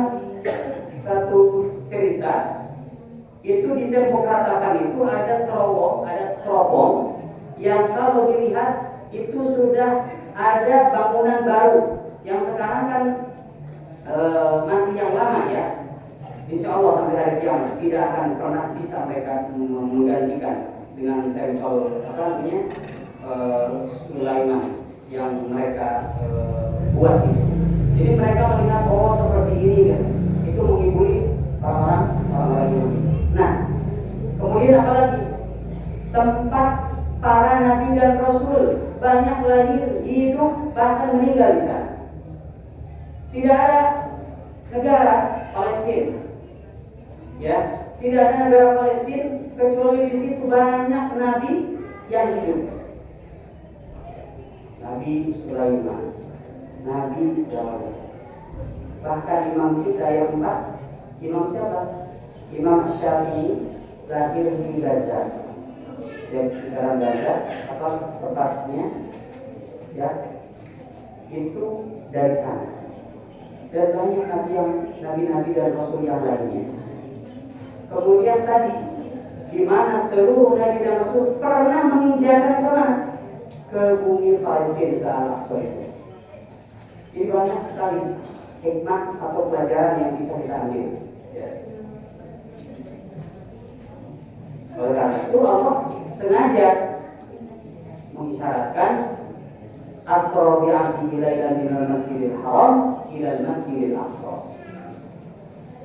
satu cerita itu di tembok ratapan itu ada terowong yang kalau dilihat itu sudah ada bangunan baru yang sekarang kan masih yang lama ya. Insya Allah sampai hari kiamat tidak akan pernah bisa mereka menggantikan dengan tempel Sulaiman yang mereka buat itu. Jadi mereka melihat seperti ini kan, itu menghiburi orang-orang Yahudi. Nah, kemudian apa lagi? Tempat para nabi dan rasul banyak lahir, hidup, bahkan meninggal di sana. Tidak ada negara Palestina. Ya, tidak ada negara Palestina kecuali di situ banyak nabi yang hidup. Nabi Sulaiman, Nabi Daud. Bahkan imam kita yang 4, imam siapa? Imam Syafi'i lahir di Gaza. Di sekitaran Gaza, apa tepatnya? Ya, itu dari sana. Dan banyak nabi-nabi dan rasul yang lainnya. Kemudian tadi, di mana seluruh nabi dan rasul pernah menginjakan kemana? Ke bumi Palestina, ke Al-Aqsa itu. Jadi banyak sekali hikmah atau pelajaran yang bisa kita ambil. Ya. Oleh karena itu Allah sengaja mengisyaratkan asra bi 'abdihi lailan minal masjidil haram ila al-masjidil aqsa.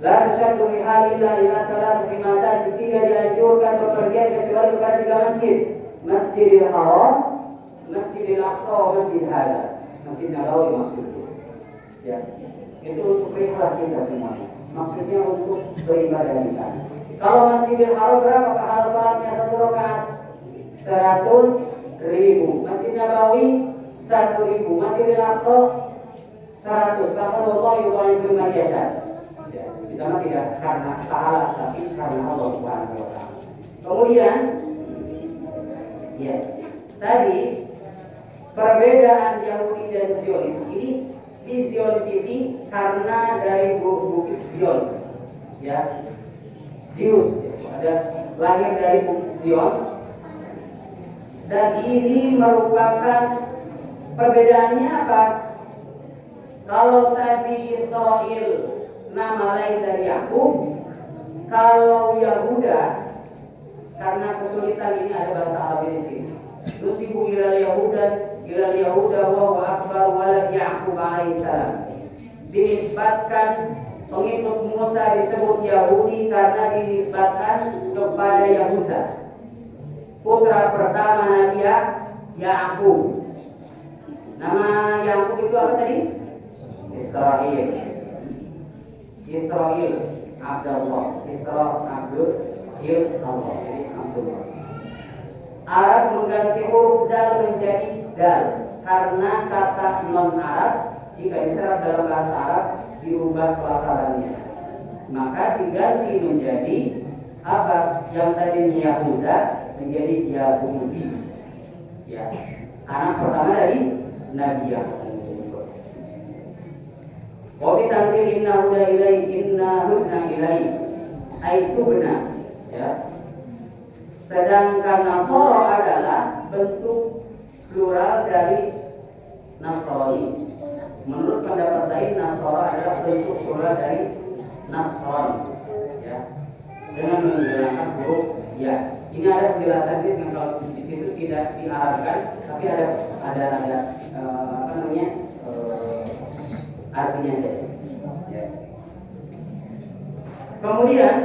La tusyaddu rihal illa thalathati masajid, tidak dianjurkan bepergian kecuali kepada 3 masjid. Masjidil Haram, Masjidil Aqsa, Masjid Hada. Masjid Nabawi maksudnya. Ya. Itu untuk rihal kita semuanya. Maksudnya untuk beribadah di sana. Kalau Masjidil Haram berapa pahala salatnya 1 rakaat? 100.000. Masjid Nabawi 1.000. Masjidil Aqsa 100. Bahkan Allah yudhaifu man yasha. Kita tidak karena pahala, tapi karena Allah Subhanahu wa Ta'ala. Kemudian, ya, tadi perbedaan Yahudi dan Zionis ini, di Zionis ini karena dari bukit Zion, ya, Zeus, ada lahir dari bukit Zion, dan ini merupakan perbedaannya apa? Kalau tadi Israel nama lain dari Yakub, kalau Yahuda, karena kesulitan ini ada bahasa Arab di sini. Nusibu ilal Yahuda wa huwa akbar walad Yaqub alaihissalam. Dinisbatkan pengikut Musa disebut Yahudi karena dinisbatkan kepada Yahuza. Putra pertama Nabi Yakub. Nama Yakub itu apa tadi? Israel. Israel Abdullah. Israel Abdul Allah. Jadi Abdullah. Arab mengganti huruf zal menjadi dal karena kata non Arab jika diserap dalam bahasa Arab diubah pelafalannya, maka diganti menjadi apa? Yang tadinya Yahuza menjadi Yahudi. Ya, anak pertama dari Nabi Yakub. Wa bi tanzil inna huda ilai aitu benar. Ya. Sedangkan Nasoro adalah bentuk plural dari Nasrani. Menurut pendapat lain, Nasoro adalah bentuk plural dari Nasrani. Ya. Dengan menggunakan huruf ya. Ini ada penjelasan yang kalau di situ tidak diarahkan, tapi ada apa namanya artinya saja. Ya. Kemudian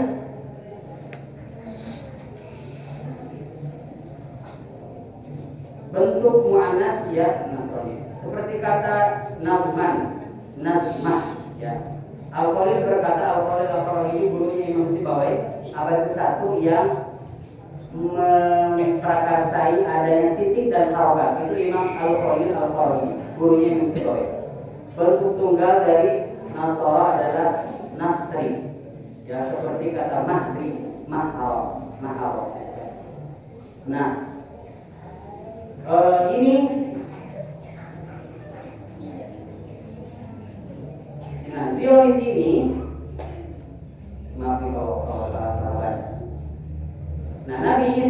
bentuk muannats ya Nasrani. Seperti kata nazman, nazmah ya. Al-Khalil berkata, Al-Khalil ini gurunya Imam Sibawai abad ke-1 yang memprakarsai adanya titik dan harokat. Itu Imam Al-Khalil gurunya Imam Sibawai. Bentuk tunggal dari Nasara adalah Nasri. Ya, seperti kata Mahri, Maharo. Nah, ini Zionis ini, maaf nih kalau salah baca. Nah, Nabi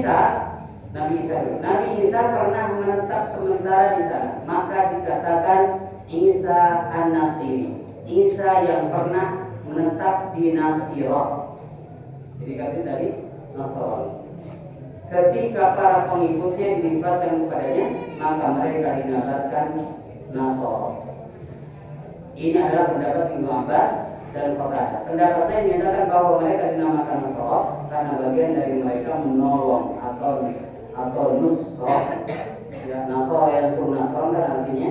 Isa pernah menetap sementara di sana, maka dikatakan Isa An-Nasiri, Isa yang pernah menetap di Nasirah. Jadi kata dari Nasrani. Ketika para pengikutnya dinisbatkan kepadanya, maka mereka dinamakan Nasara. Ini adalah pendapat Ibnu Abbas dan Qatadah. Pendapat lain menyatakan bahwa mereka dinamakan Nasara karena bagian dari mereka menolong atau nusrah. Ya, Nasara yang suruh Nasrani kan artinya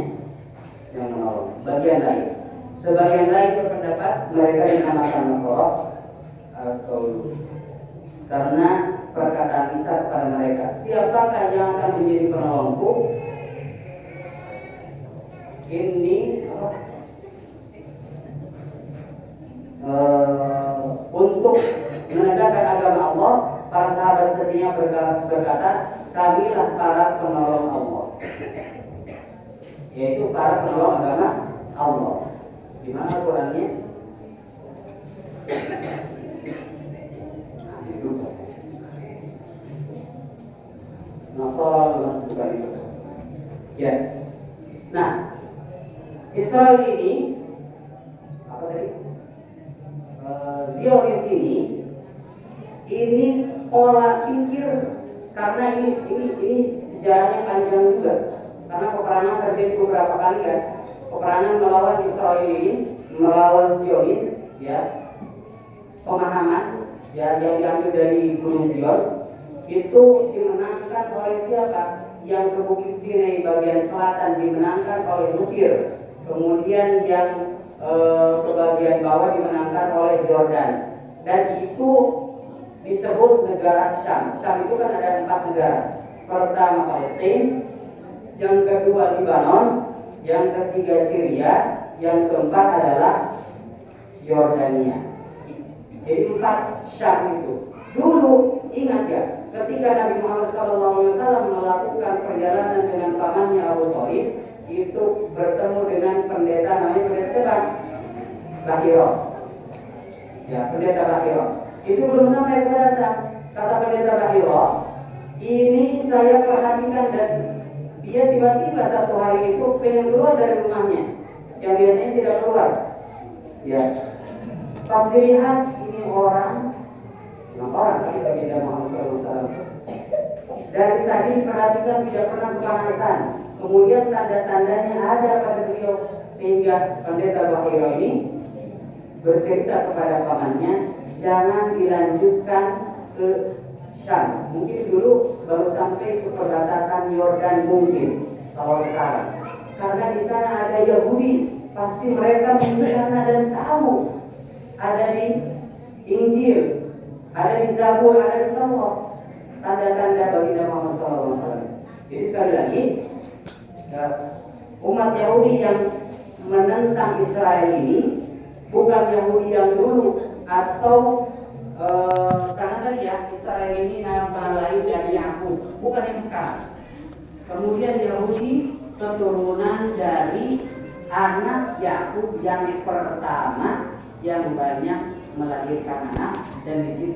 yang menolong. Bagian lain. Sebagian lain berpendapat mereka dinamakan Nasara atau karena perkataan Isa kepada mereka, siapakah yang akan menjadi penolongku? Ini untuk menegakkan agama Allah. Para sahabat setia berkata, kamilah para penolong Allah, yaitu para penolong agama Allah. Di mana Al-Qur'annya? Nasara bukan itu. Ya. Nah, Israel ini apa tadi? Zionis ini pola pikir, karena ini sejarahnya panjang juga. Karena peperangan terjadi beberapa kali kan. Peperangan melawan Israel ini, melawan Zionis, ya. Pemahaman ya yang diambil dari Gunung Zion itu dimenangkan oleh siapa? Yang ke Bukit Sinai bagian selatan dimenangkan oleh Mesir. Kemudian yang ke bagian bawah dimenangkan oleh Jordan. Dan itu disebut negara Syam. Syam itu kan ada 4 negara. Pertama Palestina, yang kedua Lebanon, yang ketiga Syria, yang keempat adalah Yordania. Jadi 4 Syam itu. Dulu ingat ya, ketika Nabi Muhammad SAW melakukan perjalanan dengan pamannya Abu Thalib, itu bertemu dengan pendeta namanya pendeta siapa? Bahiro. Ya, pendeta Bahiro. Itu belum sampai kepada Syam. Kata pendeta Bahiro, ini saya perhatikan dan dia tiba-tiba satu hari itu pengen keluar dari rumahnya, yang biasanya tidak keluar. Ya, pas dilihat ini orang tapi bagi Muhammad SAW. Dari tadi diperhatikan tidak pernah kepanasan. Kemudian tanda-tandanya ada pada beliau, sehingga pendeta Bahiro ini bercerita kepada pamannya, jangan dilanjutkan ke Syam. Mungkin dulu baru sampai ke perbatasan Yordan mungkin, kalau sekarang. Karena di sana ada Yahudi, pasti mereka mencerna dan tahu ada di Injil, ada di Zabur, ada di Taurat tanda-tanda baginda Muhammad SAW. Jadi sekali lagi, umat Yahudi yang menentang Israel ini bukan Yahudi yang dulu atau karena tadi ya Israel ini nama lain dari Yakub, bukan yang sekarang. Kemudian Yahudi keturunan dari anak Yakub yang pertama yang banyak melahirkan anak, dan di situ